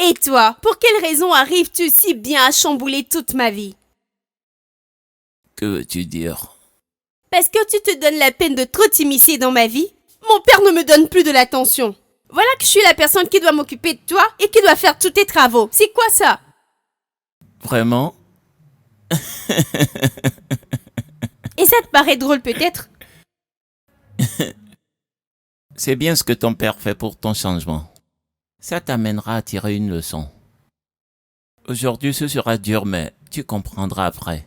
B: Et toi, pour quelle raison arrives-tu si bien à chambouler toute ma vie?
A: Que veux-tu dire?
B: Parce que tu te donnes la peine de trop t'immiscer dans ma vie? Mon père ne me donne plus de l'attention. Voilà que je suis la personne qui doit m'occuper de toi et qui doit faire tous tes travaux. C'est quoi ça?
D: Vraiment?
B: Et ça te paraît drôle peut-être?
D: C'est bien ce que ton père fait pour ton changement. Ça t'amènera à tirer une leçon. Aujourd'hui, ce sera dur, mais tu comprendras après.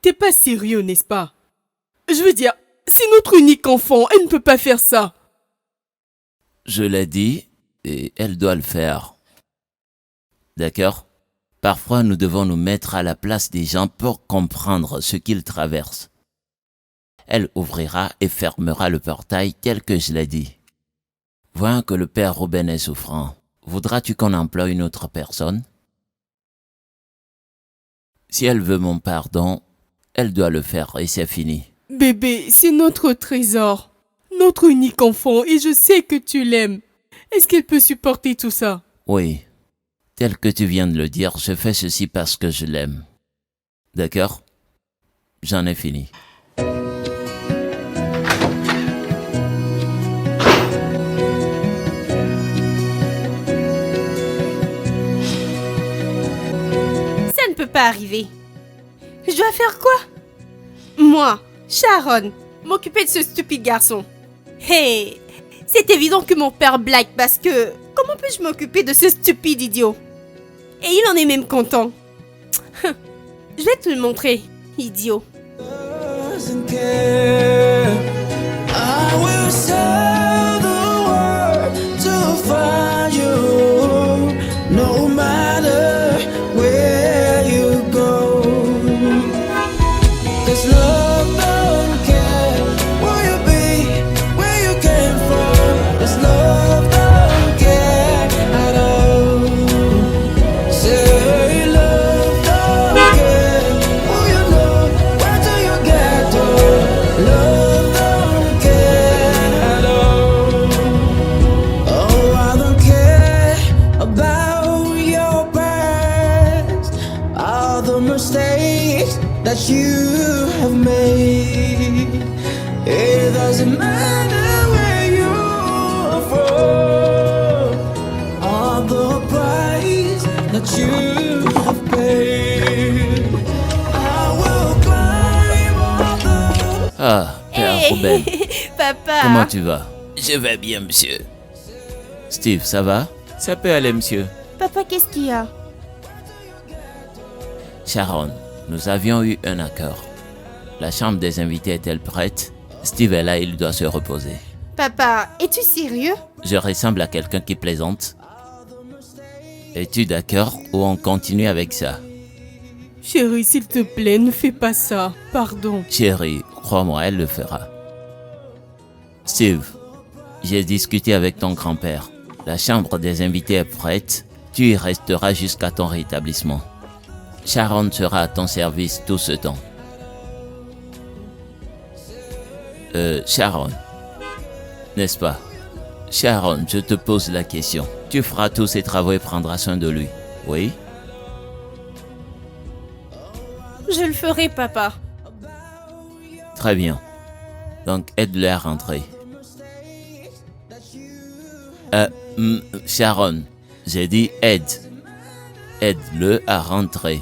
C: T'es pas sérieux, n'est-ce pas? Je veux dire, c'est notre unique enfant, elle ne peut pas faire ça.
A: Je l'ai dit et elle doit le faire. D'accord? Parfois, nous devons nous mettre à la place des gens pour comprendre ce qu'ils traversent. Elle ouvrira et fermera le portail tel que je l'ai dit. Voyant que le père Ruben est souffrant, voudras-tu qu'on emploie une autre personne? Si elle veut mon pardon, elle doit le faire et c'est fini.
C: Bébé, c'est notre trésor, notre unique enfant et je sais que tu l'aimes. Est-ce qu'elle peut supporter tout ça?
A: Oui, tel que tu viens de le dire, je fais ceci parce que je l'aime. D'accord? J'en ai fini.
B: Ça ne peut pas arriver. Je dois faire quoi? Moi, Sharon, m'occuper de ce stupide garçon. Hey, c'est évident que mon père blague parce que comment puis-je m'occuper de ce stupide idiot? Et il en est même content. Je vais te le montrer, idiot.
E: Doesn't care. I will sail the world to find you, no matter where you go. 'Cause love don't care where you be, where you came from. 'Cause love don't care at all. Say love don't care who you know, where do you get to? Love don't care at all. Oh, I don't care about your past, all the mistakes that you have made. It doesn't matter where you're from, all the price that you have paid. I will climb all the
A: Ah, père
B: Hey,
A: Ruben,
B: papa.
A: comment tu vas? Je vais bien, monsieur. Steve, ça va?
D: Ça peut aller, monsieur.
B: Papa, qu'est-ce qu'il y a?
A: Sharon, nous avions eu un accord. La chambre des invités est-elle prête? Steve est là, il doit se reposer.
B: Papa, es-tu sérieux?
A: Je ressemble à quelqu'un qui plaisante. Es-tu d'accord ou on continue avec ça?
C: Chérie, s'il te plaît, ne fais pas ça. Pardon.
A: Chérie, crois-moi, elle le fera. Steve, j'ai discuté avec ton grand-père. La chambre des invités est prête. Tu y resteras jusqu'à ton rétablissement. Sharon sera à ton service tout ce temps. Sharon, n'est-ce pas? Sharon, je te pose la question. Tu feras tous ses travaux et prendras soin de lui, oui?
B: Je le ferai, papa.
A: Très bien. Donc, aide-le à rentrer. Sharon, j'ai dit aide. Aide-le à rentrer.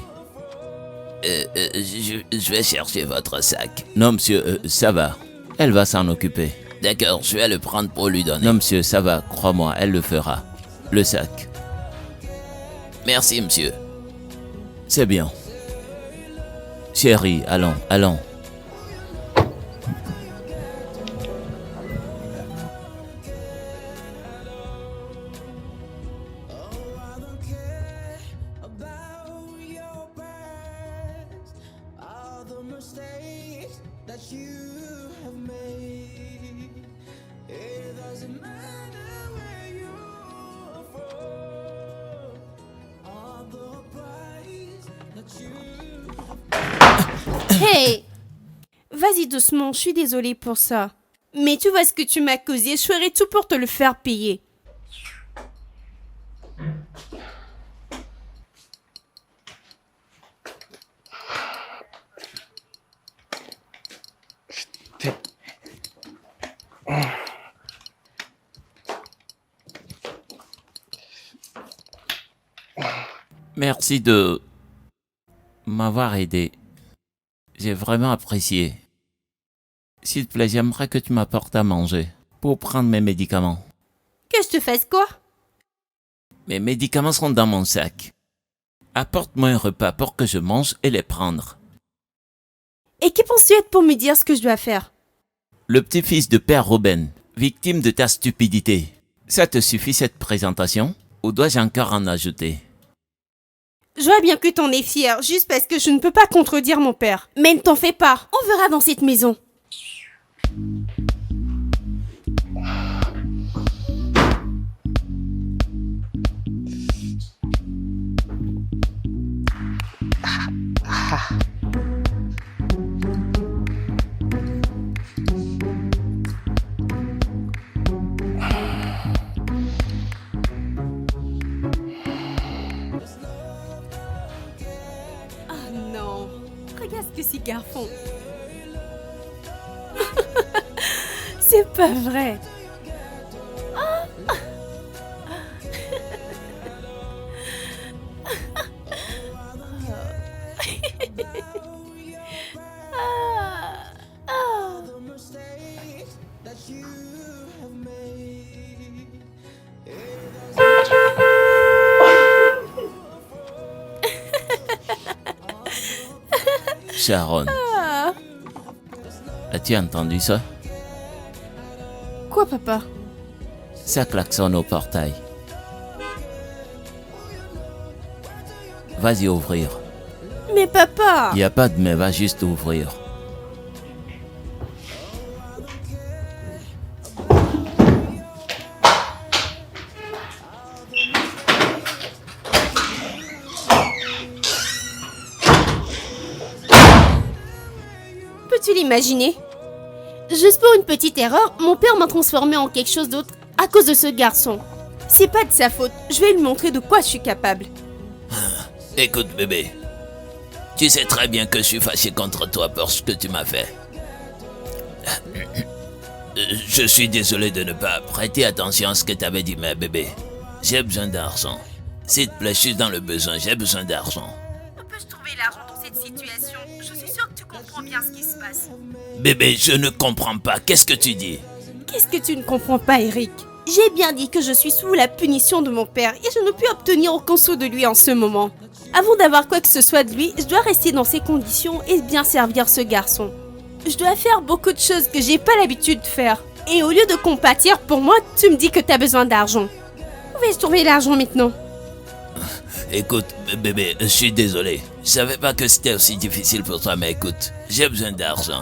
A: Je vais chercher votre sac. Non, monsieur, ça va. Elle va s'en occuper. D'accord, je vais le prendre pour lui donner. Non, monsieur, ça va. Crois-moi, elle le fera. Le sac. Merci, monsieur. C'est bien. Chérie, allons, allons.
E: about your past, all the mistakes that you have made. It doesn't matter where you're from, all the price that you have.
B: Hey! Vas-y doucement, je suis désolée pour ça. Mais tu vois ce que tu m'as causé, je ferai tout pour te le faire payer.
D: Merci de m'avoir aidé. J'ai vraiment apprécié. S'il te plaît, j'aimerais que tu m'apportes à manger pour prendre mes médicaments.
B: Que je te fasse quoi?
D: Mes médicaments sont dans mon sac. Apporte-moi un repas pour que je mange et les prendre.
B: Et qui penses-tu être pour me dire ce que je dois faire?
D: Le petit-fils de Père Robin, victime de ta stupidité. Ça te suffit cette présentation? Ou dois-je encore en ajouter?
B: Je vois bien que t'en es fier, juste parce que je ne peux pas contredire mon père. Mais ne t'en fais pas, on verra dans cette maison. Ah non, regarde ce que ces gars font. C'est pas vrai.
D: Sharon, as-tu entendu ça?
B: Quoi, papa?
D: Ça klaxonne au portail. Vas-y ouvrir.
B: Mais papa!
D: Y a pas de mais, va juste ouvrir.
B: Peux-tu l'imaginer? Juste pour une petite erreur, mon père m'a transformé en quelque chose d'autre à cause de ce garçon. C'est pas de sa faute, je vais lui montrer de quoi je suis capable.
A: Écoute, bébé. Tu sais très bien que je suis fâché contre toi pour ce que tu m'as fait. Je suis désolé de ne pas prêter attention à ce que tu avais dit, mais bébé, j'ai besoin d'argent. S'il te plaît, je suis dans le besoin, j'ai besoin d'argent.
B: Peux-je trouver l'argent dans cette situation? Je suis sûre que tu comprends bien ce qui se passe.
A: Bébé, je ne comprends pas. Qu'est-ce que tu dis?
B: Qu'est-ce que tu ne comprends pas, Eric? J'ai bien dit que je suis sous la punition de mon père et je ne puis obtenir aucun sou de lui en ce moment. Avant d'avoir quoi que ce soit de lui, je dois rester dans ces conditions et bien servir ce garçon. Je dois faire beaucoup de choses que j'ai pas l'habitude de faire. Et au lieu de compatir pour moi, tu me dis que t'as besoin d'argent. Où vais-je trouver l'argent maintenant?
A: Écoute, bébé, je suis désolé. Je savais pas que c'était aussi difficile pour toi, mais écoute, j'ai besoin d'argent.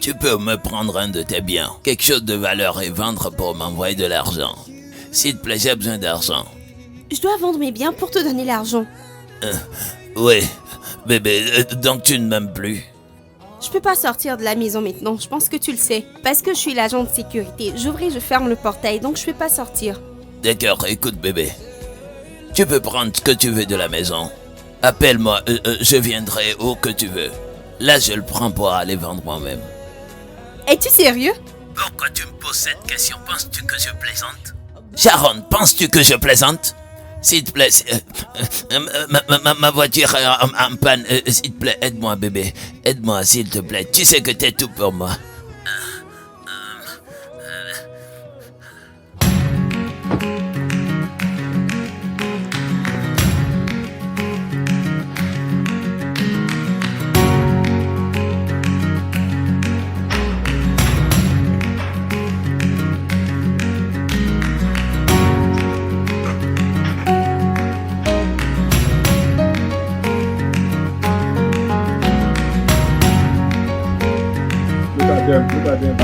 A: Tu peux me prendre un de tes biens, quelque chose de valeur et vendre pour m'envoyer de l'argent. S'il te plaît, j'ai besoin d'argent.
B: Je dois vendre mes biens pour te donner l'argent.
A: Oui, bébé, donc tu ne m'aimes plus?
B: Je peux pas sortir de la maison maintenant, je pense que tu le sais. Parce que je suis l'agent de sécurité, j'ouvre et je ferme le portail, donc je peux pas sortir.
A: D'accord, écoute, bébé. Tu peux prendre ce que tu veux de la maison. Appelle-moi, je viendrai où que tu veux. Là, je le prends pour aller vendre moi-même.
B: Es-tu sérieux?
A: Pourquoi tu me poses cette question? Penses-tu que je plaisante? Sharon, penses-tu que je plaisante? S'il te plaît, ma voiture est en panne. S'il te plaît, aide-moi, bébé. Aide-moi, s'il te plaît. Tu sais que t'es tout pour moi.
F: Look at them.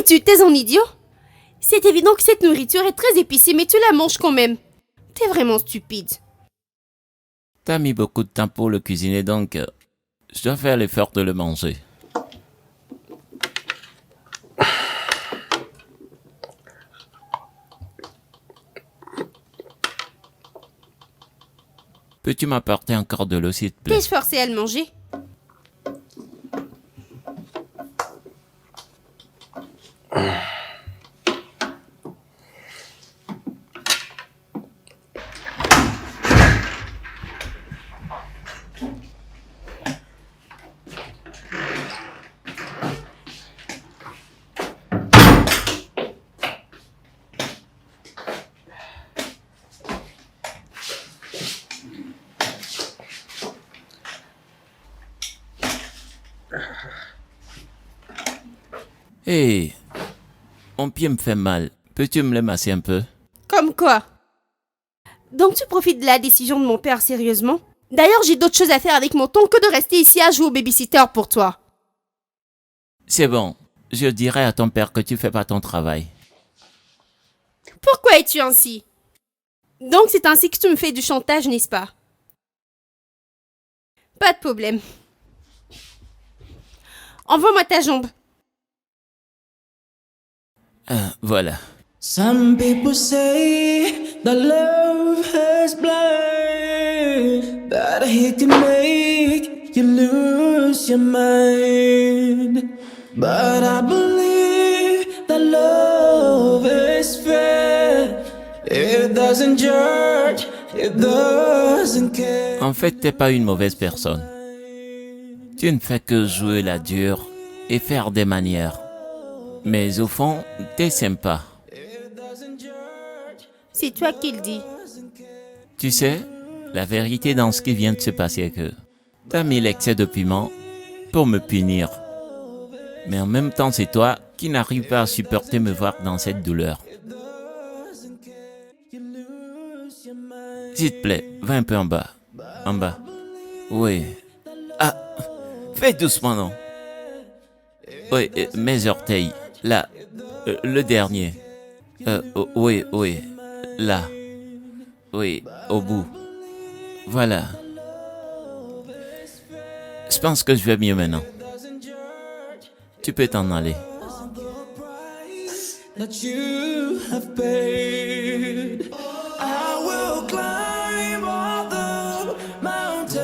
B: tu t'es un idiot? C'est évident que cette nourriture est très épicée, mais tu la manges quand même. T'es vraiment stupide.
D: T'as mis beaucoup de temps pour le cuisiner, donc je dois faire l'effort de le manger. Peux-tu m'apporter encore de l'eau, s'il te plaît?
B: T'es-je forcé à le manger?
D: Hé, mon pied me fait mal. Peux-tu me le masser un peu?
B: Comme quoi? Donc tu profites de la décision de mon père sérieusement? D'ailleurs, j'ai d'autres choses à faire avec mon temps que de rester ici à jouer au babysitter pour toi.
D: C'est bon, je dirai à ton père que tu fais pas ton travail.
B: Pourquoi es-tu ainsi? Donc c'est ainsi que tu me fais du chantage, n'est-ce pas? Pas de problème. Envoie-moi ta jambe.
D: Voilà.
E: Some people say that love has blind, that it can make you lose your mind. But I believe that love is fair. It doesn't judge, it doesn't care.
D: En fait, t'es pas une mauvaise personne. Tu ne fais que jouer la dure et faire des manières. Mais au fond, t'es sympa.
B: C'est toi qui le dis.
D: Tu sais, la vérité dans ce qui vient de se passer est que t'as mis l'excès de piment pour me punir. Mais en même temps, c'est toi qui n'arrives pas à supporter me voir dans cette douleur. S'il te plaît, va un peu en bas. En bas. Oui. Ah, fais doucement, non? Oui, mes orteils. Là. Le dernier. Oui, oui. Là. Oui, au bout. Voilà. Je pense que je vais mieux maintenant. Tu peux t'en aller.
E: That you have paid. I will climb all the mountains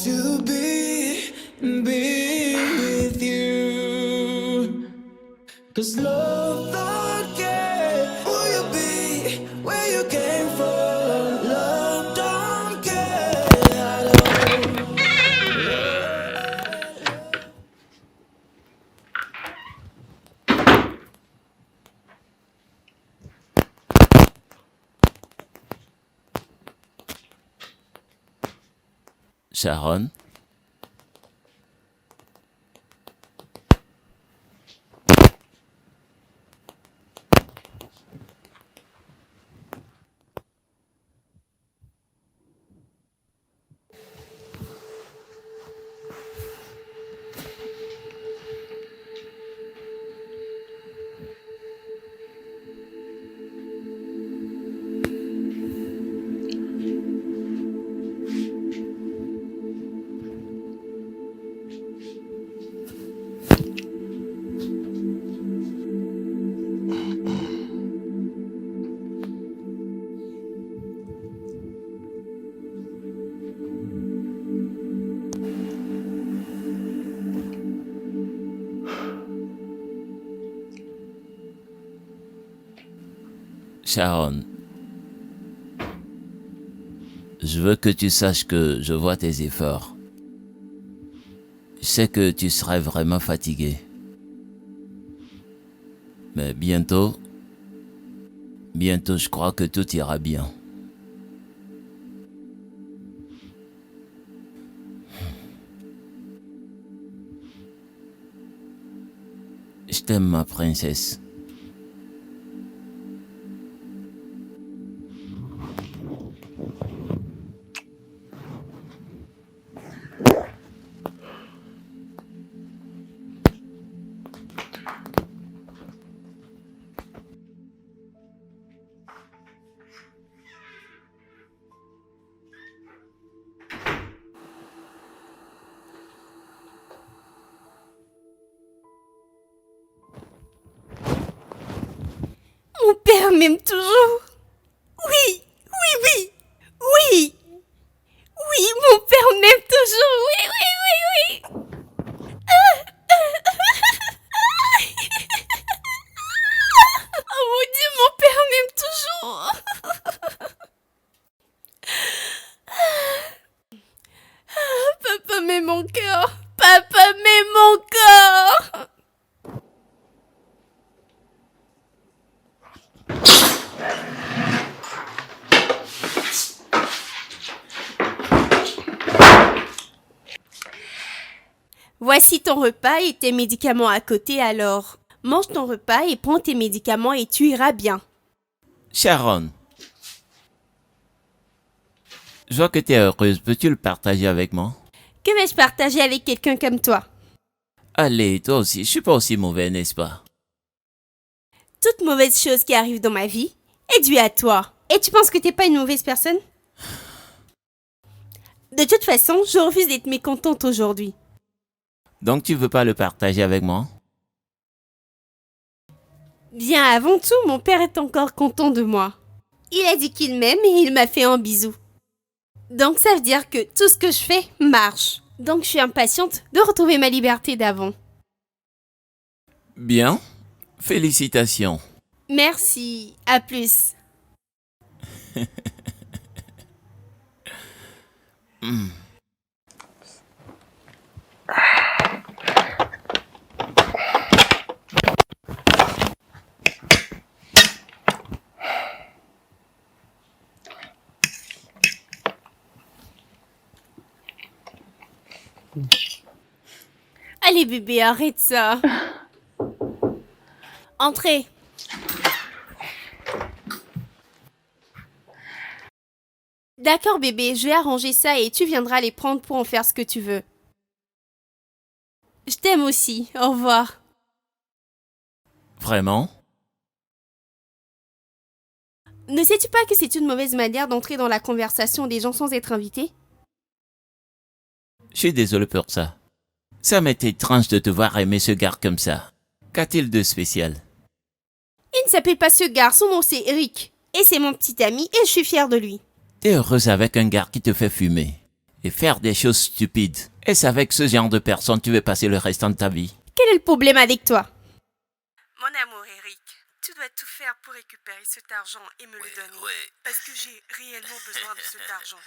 E: to be with you. 'Cause love don't care who you be, where you came from. Love don't care at all.
D: Sharon? Sharon, je veux que tu saches que je vois tes efforts. Je sais que tu serais vraiment fatigué. Mais bientôt, je crois que tout ira bien. Je t'aime, ma princesse.
B: père m'aime toujours. Oui, oui, oui, oui. Oui, mon père m'aime toujours. Oui, oui, oui, oui. Oh mon Dieu, mon père m'aime toujours. Papa met mon cœur. Papa met mon cœur. Voici ton repas et tes médicaments à côté alors. Mange ton repas et prends tes médicaments et tu iras bien.
D: Sharon, je vois que tu es heureuse. Peux-tu le partager avec moi?
B: Que vais-je partager avec quelqu'un comme toi?
D: Allez, toi aussi. Je suis pas aussi mauvais, n'est-ce pas?
B: Toute mauvaise chose qui arrive dans ma vie est due à toi. Et tu penses que t'es pas une mauvaise personne? De toute façon, je refuse d'être mécontente aujourd'hui.
D: Donc tu veux pas le partager avec moi?
B: Bien avant tout, mon père est encore content de moi. Il a dit qu'il m'aime et il m'a fait un bisou. Donc ça veut dire que tout ce que je fais marche. Donc je suis impatiente de retrouver ma liberté d'avant.
D: Bien. Félicitations.
B: Merci, à plus. Allez bébé, arrête ça. Entrez. D'accord bébé, je vais arranger ça et tu viendras les prendre pour en faire ce que tu veux. Je t'aime aussi, au revoir.
D: Vraiment?
B: Ne sais-tu pas que c'est une mauvaise manière d'entrer dans la conversation des gens sans être invité?
D: Je suis désolé pour ça. Ça m'est étrange de te voir aimer ce gars comme ça. Qu'a-t-il de spécial?
B: Il ne s'appelle pas ce gars, son nom c'est Eric. Et c'est mon petit ami et je suis fière de lui.
D: T'es heureuse avec un gars qui te fait fumer et faire des choses stupides. Est-ce avec ce genre de personne tu veux passer le restant de ta vie?
B: Quel est le problème avec toi?
C: Mon amour, Eric, tu dois tout faire pour récupérer cet argent et me le donner. Parce que j'ai réellement besoin de cet argent.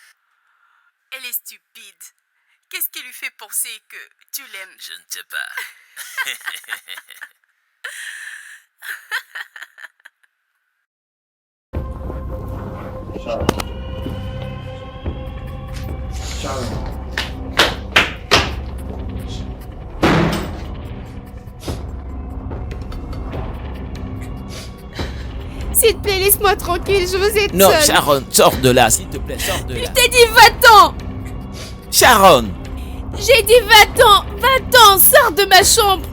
B: Elle est stupide. Qu'est-ce qui lui fait penser que tu l'aimes?
A: Je ne sais pas.
F: Sharon. Sharon.
B: S'il te plaît, laisse-moi tranquille, je veux être
D: Non,
B: seule.
D: Sharon, sors de là, s'il te plaît, sors de là.
B: Je t'ai dit va-t'en.
D: Sharon!
B: J'ai dit va-t'en, va-t'en, sors de ma chambre.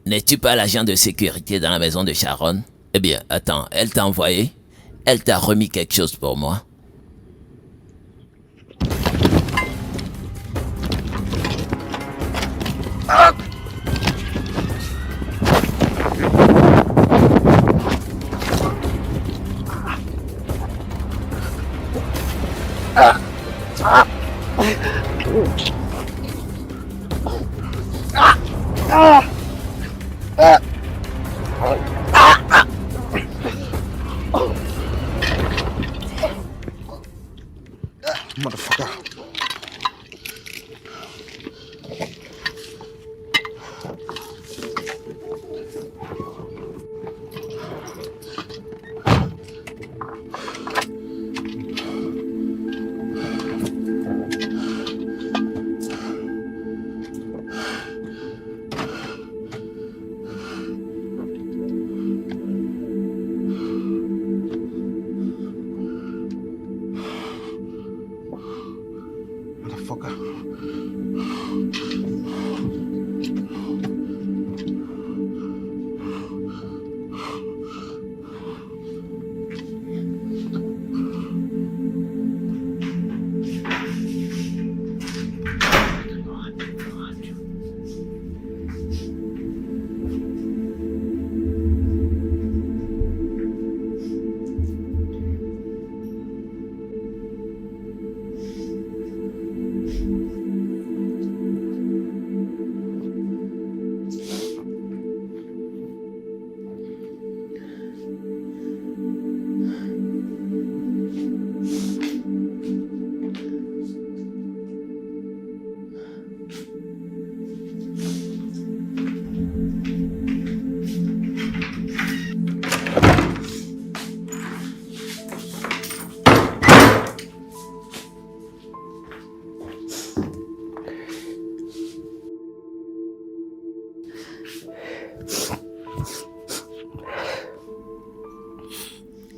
A: N'es-tu pas l'agent de sécurité dans la maison de Sharon? Eh bien, attends, elle t'a envoyé? Elle t'a remis quelque chose pour moi?
F: Motherfucker. Motherfucker.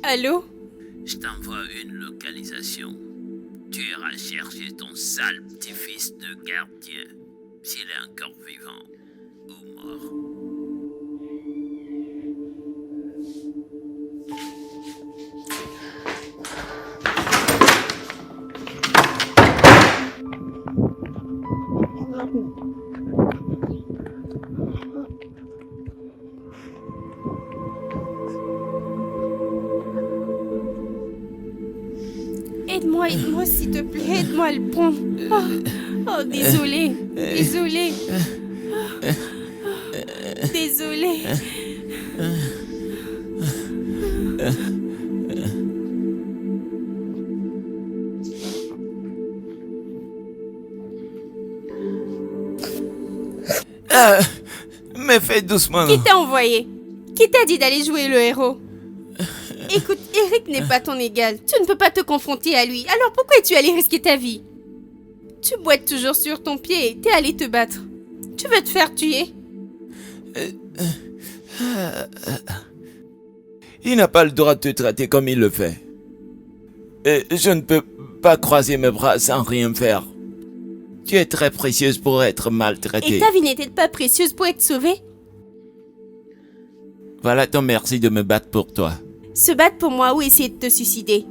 B: Allô?
A: Je t'envoie une localisation. Tu iras chercher ton sale petit-fils de gardien, s'il est encore vivant ou mort.
B: Aide-moi s'il te plaît, aide-moi à le prendre. Oh, désolé. Désolé.
D: Mais fais doucement.
B: Qui t'a envoyé? Qui t'a dit d'aller jouer le héros? Écoute, Eric n'est pas ton égal. Tu ne peux pas te confronter à lui. Alors pourquoi es-tu allé risquer ta vie? Tu boites toujours sur ton pied et t'es allé te battre. Tu veux te faire tuer?
D: Il n'a pas le droit de te traiter comme il le fait. Et je ne peux pas croiser mes bras sans rien faire. Tu es très précieuse pour être maltraitée.
B: Et ta vie n'était pas précieuse pour être sauvée?
D: Voilà ton merci de me battre pour toi.
B: Se battre pour moi ou essayer de te suicider?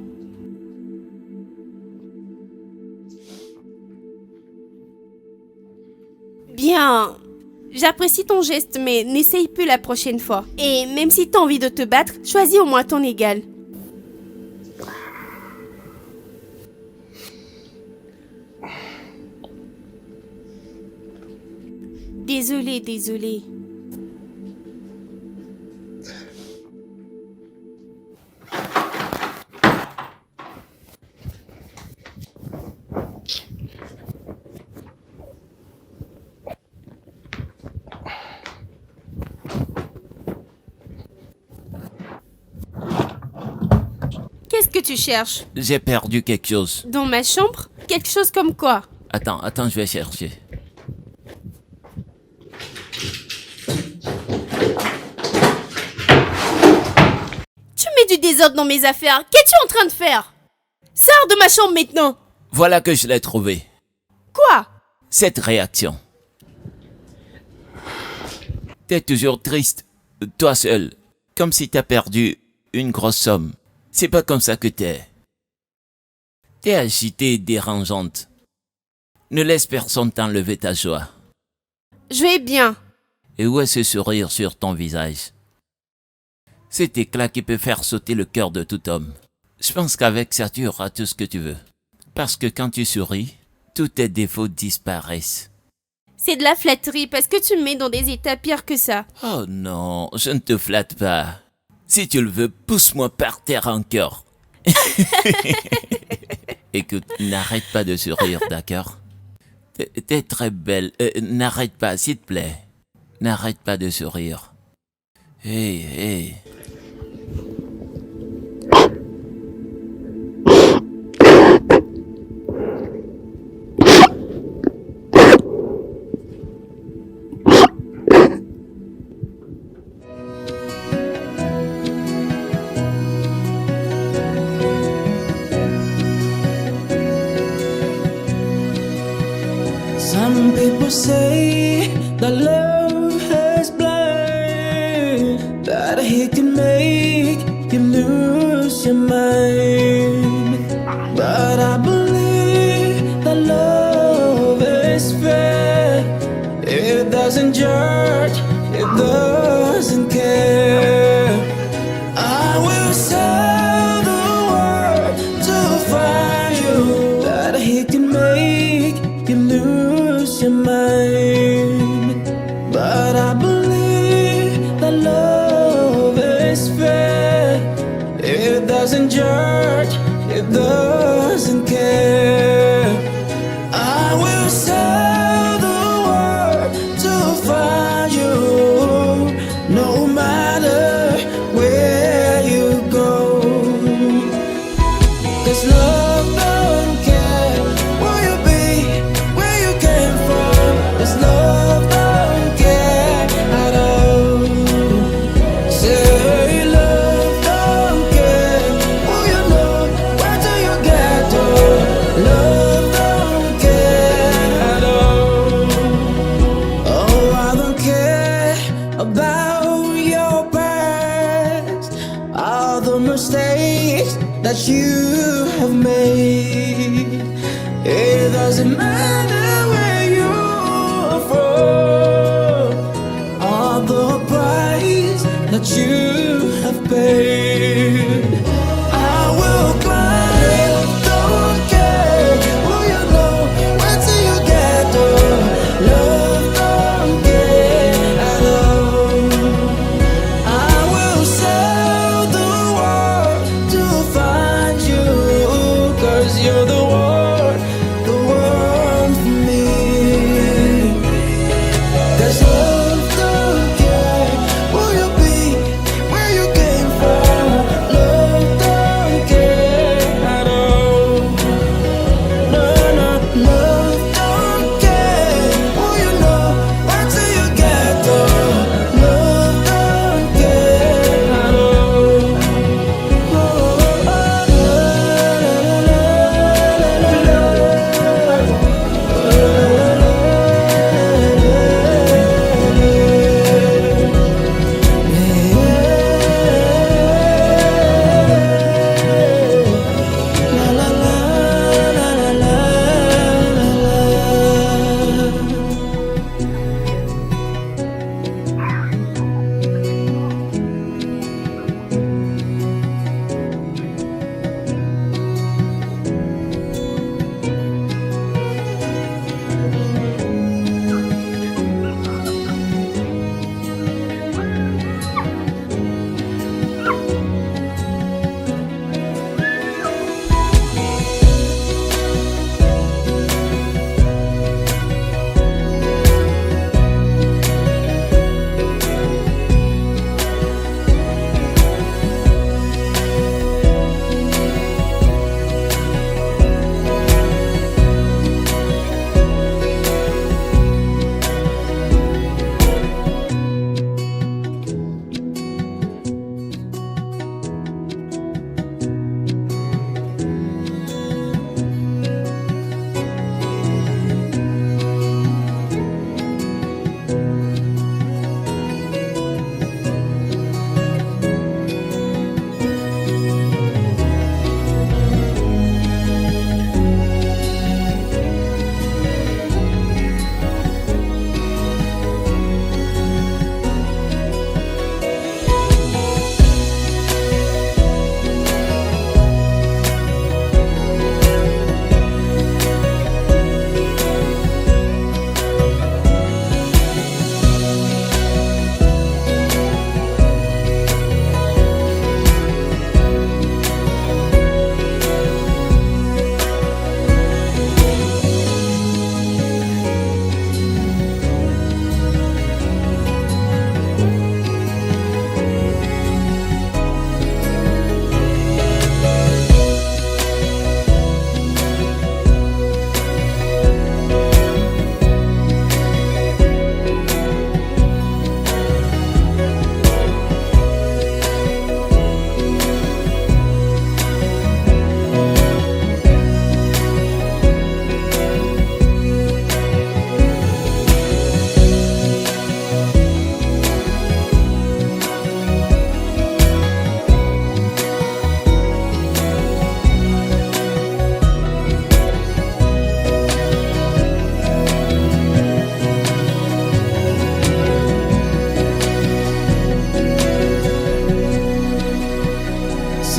B: Bien, j'apprécie ton geste, mais n'essaye plus la prochaine fois. Et même si t'as envie de te battre, choisis au moins ton égal. Désolé. Qu'est-ce que tu cherches?
D: J'ai perdu quelque chose.
B: Dans ma chambre? Quelque chose comme quoi?
D: Attends, je vais chercher.
B: Tu mets du désordre dans mes affaires. Qu'es-tu en train de faire? Sors de ma chambre maintenant.
D: Voilà que je l'ai trouvé.
B: Quoi?
D: Cette réaction. T'es toujours triste, toi seul, comme si t'as perdu une grosse somme. C'est pas comme ça que t'es. T'es agitée et dérangeante. Ne laisse personne t'enlever ta joie.
B: Je vais bien.
D: Et où est ce sourire sur ton visage? Cet éclat qui peut faire sauter le cœur de tout homme. Je pense qu'avec ça, tu auras tout ce que tu veux. Parce que quand tu souris, tous tes défauts disparaissent.
B: C'est de la flatterie parce que tu me mets dans des états pires que ça.
D: Oh non, je ne te flatte pas. Si tu le veux, pousse-moi par terre encore. Écoute, n'arrête pas de sourire, d'accord? T'es très belle. N'arrête pas, s'il te plaît. N'arrête pas de sourire. Hey, hey.
E: Some people say that love has blind, that it can make you lose your mind. But I believe that love is fair. It doesn't judge, it doesn't care. I will sell the world to find you, that it can make you lose your mind. But I believe that love is fair. It doesn't judge, it doesn't care. I will sell the world to find you, no matter where you go. 'Cause love don't care where you be, where you came from. 'Cause love don't care at all. Say love don't care who you know, where do you get to. Love don't care at all. Oh, I don't care about your past, all the mistakes that you have made. It doesn't matter where you're from, all the price that you have paid. I will climb, don't care who you know, where till you get to. Love don't care at all. I will sell the world to find you, 'cause you're the one for me. 'Cause love don't care who you be, where you came from.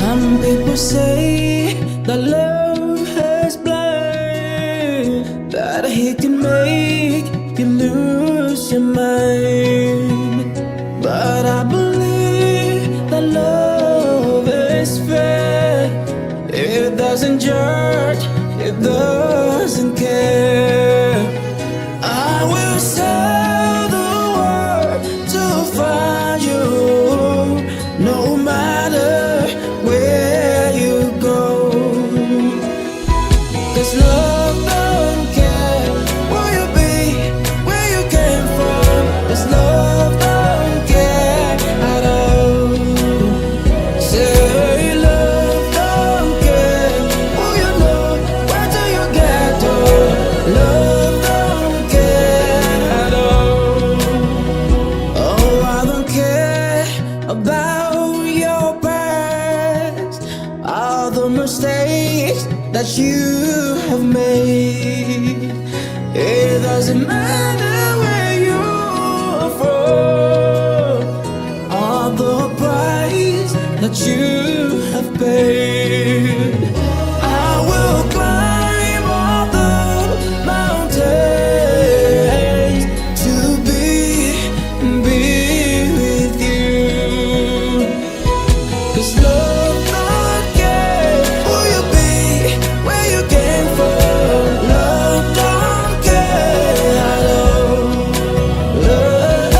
E: Some people say that love is blind, that he can make you lose your mind. But I believe that love is fair. It doesn't judge, it doesn't care. I will sail the world to find you, no matter where you go. 'Cause love don't care where you be, where you came from. 'Cause love don't care at all. Say love don't care who you know, where do you get to. Love don't care at all. Oh, I don't care about your past, all the mistakes that you have made. It doesn't matter where you're from, all the price that you have paid. I will climb all the mountains to be with you. 'Cause love don't care who you be, where you came from. Love don't care at all. Love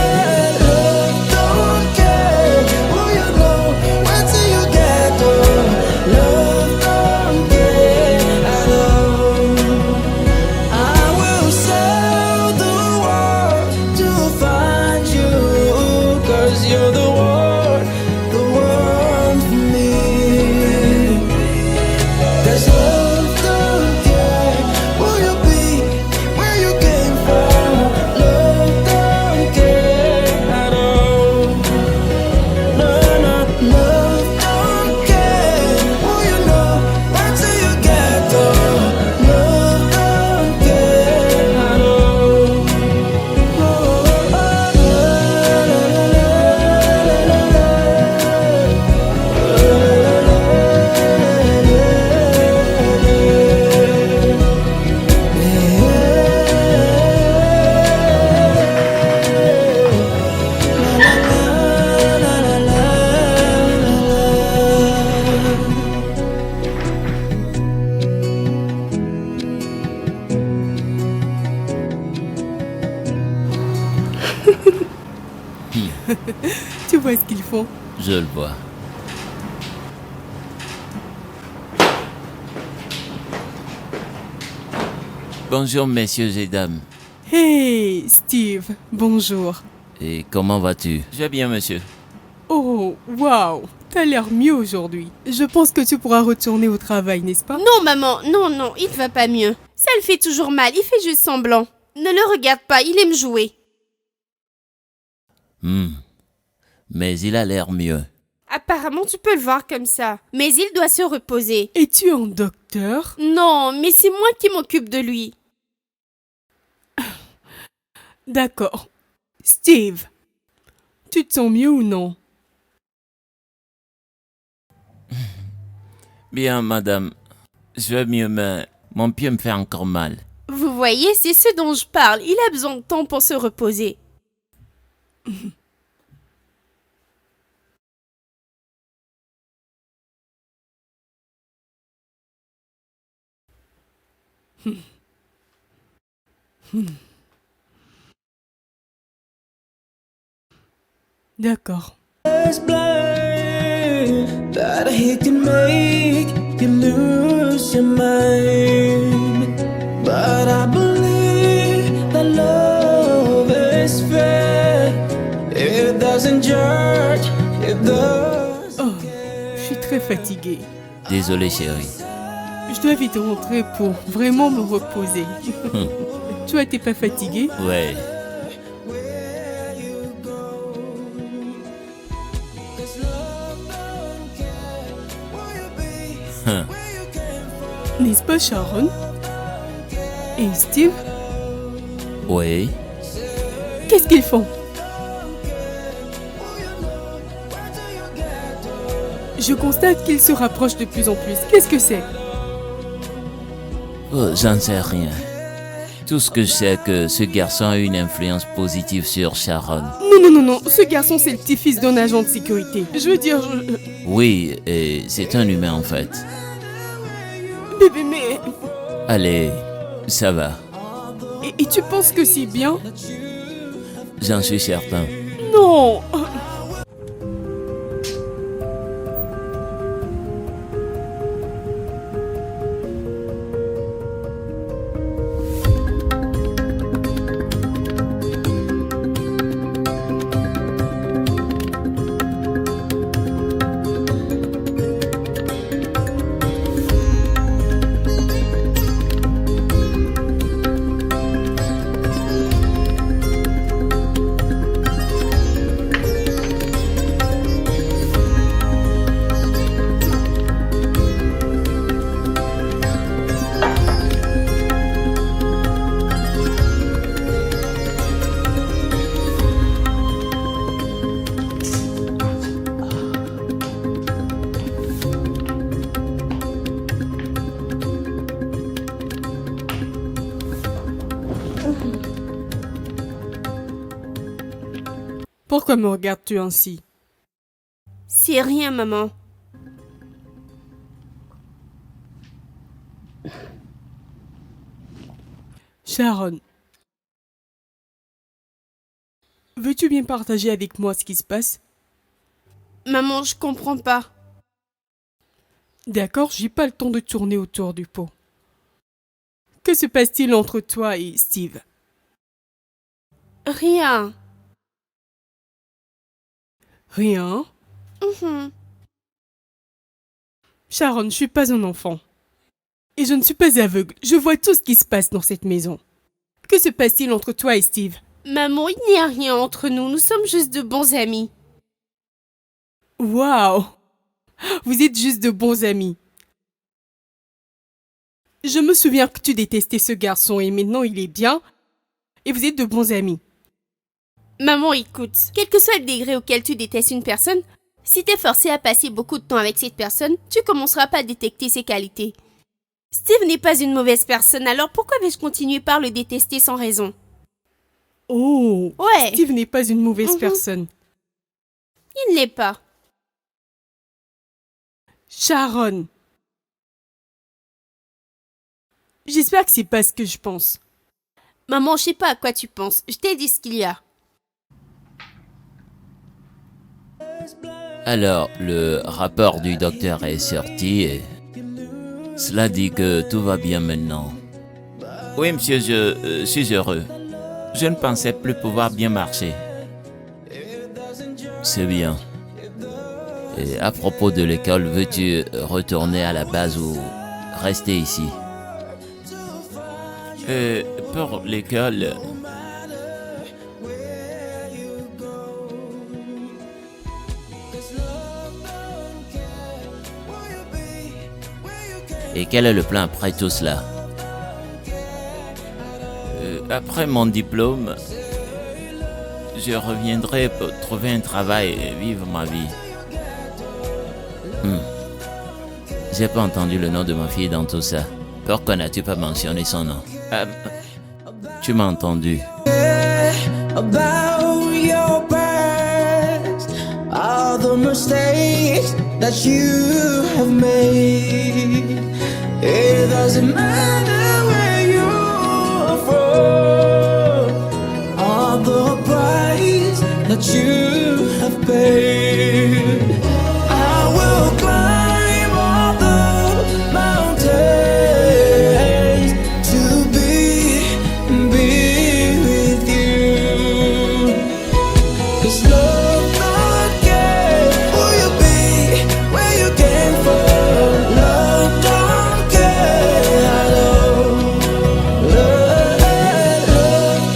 E: don't care who you know, where do you get to. Love don't care at all. I will sail the world to find you, 'cause you're the one for me. 'Cause love don't care who you be, where you came from. Love don't care at all. No, no, love don't care who you know, where do you get to. Love don't care at all.
C: Tu vois ce qu'ils font?
D: Je le vois. Bonjour messieurs et dames.
C: Hey, Steve, bonjour.
D: Et comment vas-tu? Je vais bien monsieur.
C: Oh, waouh, t'as l'air mieux aujourd'hui. Je pense que tu pourras retourner au travail, n'est-ce pas?
B: Non, maman, non, il va pas mieux. Ça le fait toujours mal, il fait juste semblant. Ne le regarde pas, il aime jouer.
D: Mais il a l'air mieux.
B: Apparemment, tu peux le voir comme ça. Mais il doit se reposer.
C: Es-tu un docteur?
B: Non, mais c'est moi qui m'occupe de lui.
C: D'accord. Steve, tu te sens mieux ou non?
D: Bien madame, je vais mieux mais mon pied me fait encore mal.
B: Vous voyez, c'est ce dont je parle. Il a besoin de temps pour se reposer.
C: D'accord.
E: Is blind, that he can make you lose your mind. But I believe that love is fair. It doesn't judge, it doesn't
C: Oh, je suis très fatiguée.
D: Désolé chérie.
C: Je dois vite rentrer pour vraiment me reposer. Toi, t'es pas fatiguée?
D: Ouais.
E: where you go. 'Cause love don't care where you be, where you came from.
C: N'est-ce pas, Sharon? Et Steve?
D: Oui.
C: Qu'est-ce qu'ils font? Je constate qu'il se rapproche de plus en plus. Qu'est-ce que c'est?
D: Oh, j'en sais rien. Tout ce que je sais, c'est que ce garçon a une influence positive sur Sharon.
C: Non. Ce garçon, c'est le petit-fils d'un agent de sécurité. Je veux dire,
D: Oui, et c'est un humain en fait.
C: Bébé, mais...
D: Allez, ça va.
C: Et tu penses que c'est bien?
D: J'en suis certain.
C: Non. Pourquoi me regardes-tu ainsi?
B: C'est rien, maman.
C: Sharon, veux-tu bien partager avec moi ce qui se passe?
B: Maman, je comprends pas.
C: D'accord, j'ai pas le temps de tourner autour du pot. Que se passe-t-il entre toi et Steve?
B: Rien.
C: Rien. Sharon, je suis pas un enfant. Et je ne suis pas aveugle. Je vois tout ce qui se passe dans cette maison. Que se passe-t-il entre toi et Steve?
B: Maman, il n'y a rien entre nous. Nous sommes juste de bons amis.
C: Waouh! Vous êtes juste de bons amis. Je me souviens que tu détestais ce garçon et maintenant il est bien. Et vous êtes de bons amis.
B: Maman, écoute. Quel que soit le degré auquel tu détestes une personne, si t'es forcé à passer beaucoup de temps avec cette personne, tu commenceras pas à détecter ses qualités. Steve n'est pas une mauvaise personne, alors pourquoi vais-je continuer par le détester sans raison?
C: Oh!
B: Ouais.
C: Steve n'est pas une mauvaise personne.
B: Il ne l'est pas.
C: Sharon! J'espère que c'est pas ce que je pense.
B: Maman, je sais pas à quoi tu penses. Je t'ai dit ce qu'il y a.
D: Alors, le rapport du docteur est sorti et cela dit que tout va bien maintenant. Oui, monsieur, je suis heureux. Je ne pensais plus pouvoir bien marcher. C'est bien. Et à propos de l'école, veux-tu retourner à la base ou rester ici? Pour l'école... Et quel est le plan après tout cela? Après mon diplôme, je reviendrai pour trouver un travail et vivre ma vie. J'ai pas entendu le nom de ma fille dans tout ça. Pourquoi n'as-tu pas mentionné son nom? Tu m'as entendu.
E: About your past, all the mistakes that you have made. It doesn't matter where you're from, all the price that you have paid. I will climb all the mountains to be with you. 'Cause love don't care who you be, where you came from. Love don't care at all. Love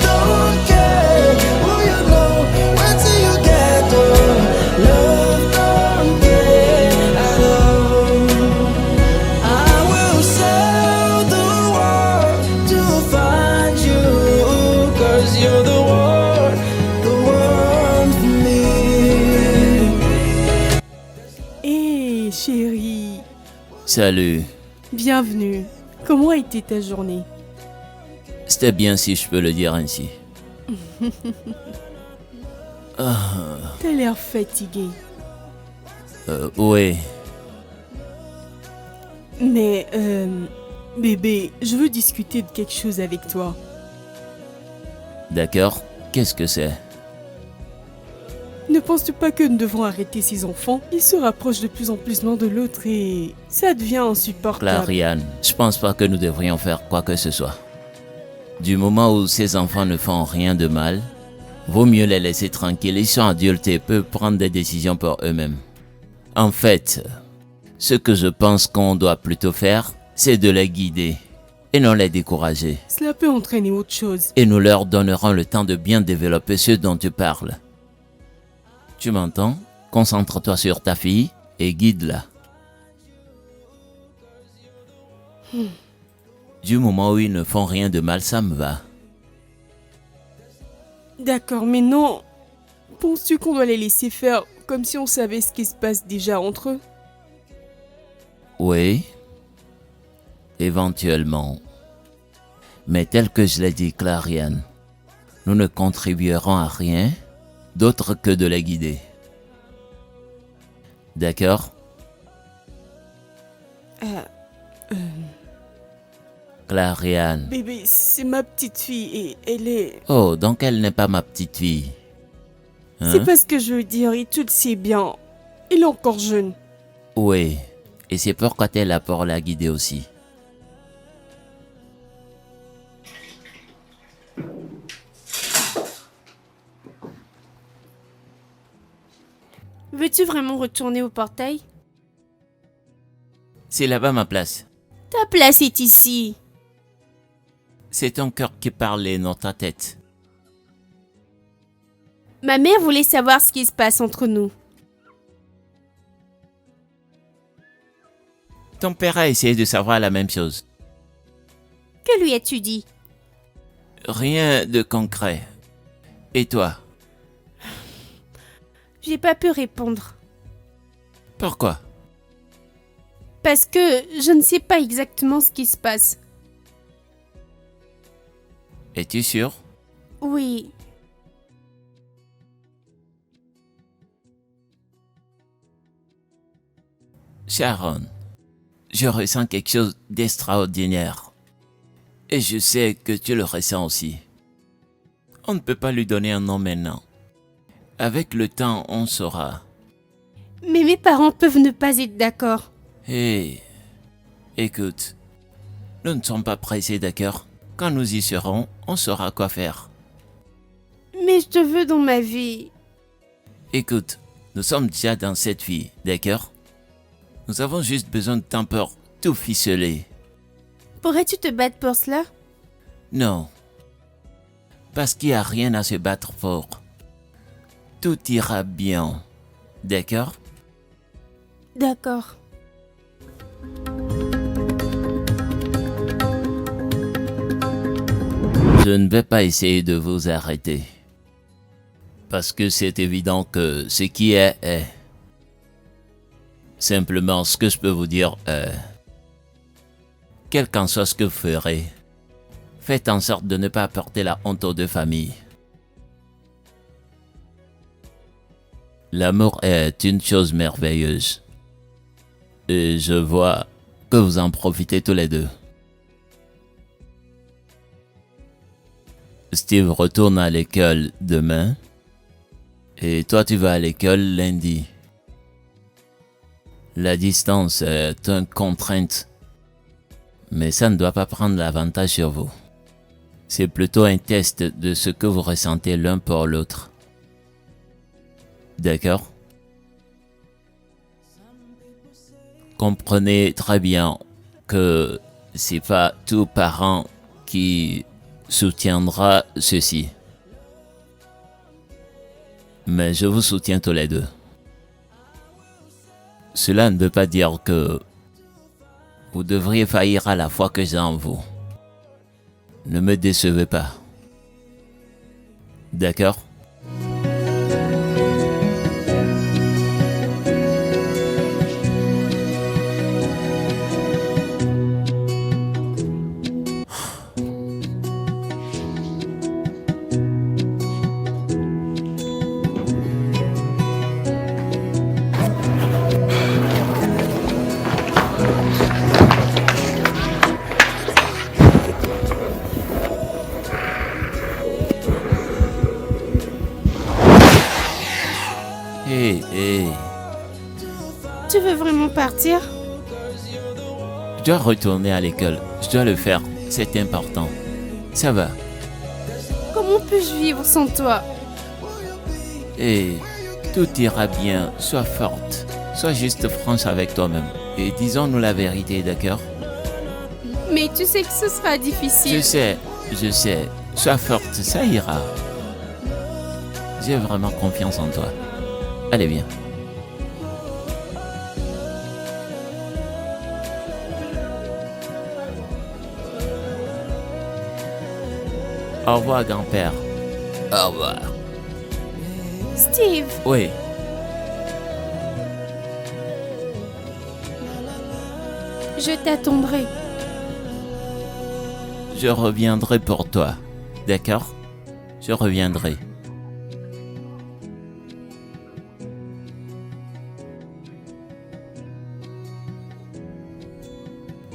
E: don't care who you know, where till you get to.
C: Salut.
D: Salut.
C: Bienvenue. Comment a été ta journée?
D: C'était bien si je peux le dire ainsi.
C: T'as l'air fatigué.
D: Oui.
C: Mais, bébé, je veux discuter de quelque chose avec toi.
D: D'accord. Qu'est-ce que c'est?
C: Ne penses-tu pas que nous devons arrêter ces enfants? Ils se rapprochent de plus en plus l'un de l'autre et ça devient insupportable.
D: Clariane, je pense pas que nous devrions faire quoi que ce soit. Du moment où ces enfants ne font rien de mal, vaut mieux les laisser tranquilles. Ils sont adultes et peuvent prendre des décisions pour eux-mêmes. En fait, ce que je pense qu'on doit plutôt faire, c'est de les guider et non les décourager.
C: Cela peut entraîner autre chose.
D: Et nous leur donnerons le temps de bien développer ce dont tu parles. Tu m'entends? Concentre-toi sur ta fille et guide-la. Du moment où ils ne font rien de mal, ça me va.
C: D'accord, mais non. Penses-tu qu'on doit les laisser faire comme si on savait ce qui se passe déjà entre eux?
D: Oui, éventuellement. Mais tel que je l'ai dit, Clariane, nous ne contribuerons à rien d'autre que de les guider. D'accord? Clariane.
C: Bébé, c'est ma petite fille et elle est...
D: Oh, donc elle n'est pas ma petite fille. Hein?
C: C'est pas ce que je veux dire et tu le sais bien. Il est encore jeune.
D: Oui, et c'est pourquoi t'es là pour la guider aussi.
B: Veux-tu vraiment retourner au portail?
D: C'est là-bas ma place.
B: Ta place est ici.
D: C'est ton cœur qui parle et non ta tête.
B: Ma mère voulait savoir ce qui se passe entre nous.
D: Ton père a essayé de savoir la même chose.
B: Que lui as-tu dit?
D: Rien de concret. Et toi?
B: J'ai pas pu répondre.
D: Pourquoi?
B: Parce que je ne sais pas exactement ce qui se passe.
D: Es-tu sûr?
B: Oui.
D: Sharon, je ressens quelque chose d'extraordinaire. Et je sais que tu le ressens aussi. On ne peut pas lui donner un nom maintenant. Avec le temps, on saura.
B: Mais mes parents peuvent ne pas être d'accord.
D: Hé, écoute, nous ne sommes pas pressés, d'accord? Quand nous y serons, on saura quoi faire.
B: Mais je te veux dans ma vie.
D: Écoute, nous sommes déjà dans cette vie, d'accord? Nous avons juste besoin de temps pour tout ficeler.
B: Pourrais-tu te battre pour cela?
D: Non. Parce qu'il n'y a rien à se battre pour. Tout ira bien. D'accord?
B: D'accord.
D: Je ne vais pas essayer de vous arrêter. Parce que c'est évident que ce qui est, est. Simplement, ce que je peux vous dire est... Quel qu'en soit ce que vous ferez, faites en sorte de ne pas apporter la honte aux deux familles. L'amour est une chose merveilleuse. Et je vois que vous en profitez tous les deux. Steve retourne à l'école demain. Et toi, tu vas à l'école lundi. La distance est une contrainte. Mais ça ne doit pas prendre l'avantage sur vous. C'est plutôt un test de ce que vous ressentez l'un pour l'autre. D'accord? Comprenez très bien que c'est pas tout parent qui soutiendra ceci. Mais je vous soutiens tous les deux. Cela ne veut pas dire que vous devriez faillir à la foi que j'ai en vous. Ne me décevez pas. D'accord? Hé, hé,
B: Tu veux vraiment partir?
D: je dois retourner à l'école. Je dois le faire. C'est important. Ça va.
B: Comment puis-je vivre sans toi?
D: Et tout ira bien. Sois forte. Sois juste franche avec toi-même. Et disons-nous la vérité, d'accord?
B: Mais tu sais que ce sera difficile.
D: Je sais. Sois forte, ça ira. J'ai vraiment confiance en toi. Allez, viens. Au revoir, grand-père. Au revoir.
B: Steve,
D: Oui.
B: je t'attendrai.
D: Je reviendrai pour toi. D'accord? Je reviendrai.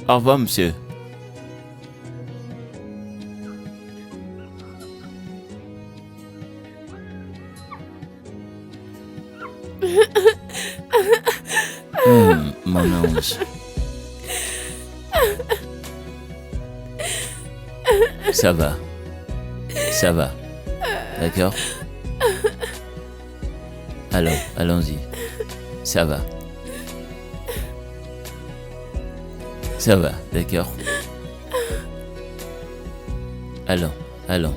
D: Au revoir, monsieur. Mon ange. Ça va. Ça va. D'accord? Allons-y. Ça va. Ça va, d'accord? Allons.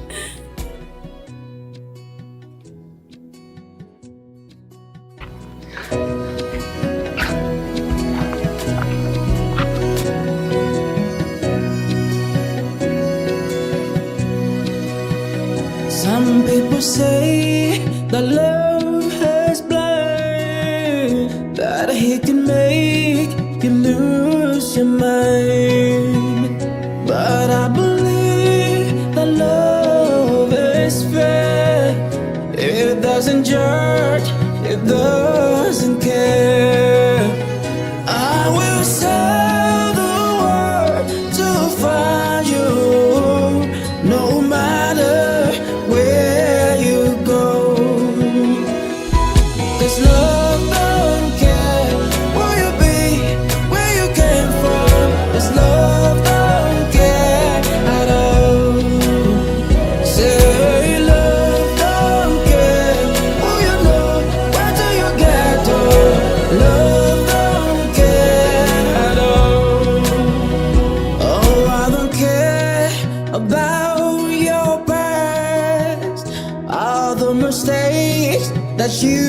E: Some people say that love has blind, that he can make you lose your mind. But I believe that love is fair. It doesn't judge, it doesn't care. I will sail the world to find you, no matter where you go. 'Cause love don't care where you be, where you came from. 'Cause love don't care at all. Say love don't care who you know, where do you get to. Love don't care at all. Oh, I don't care about your past, all the mistakes that you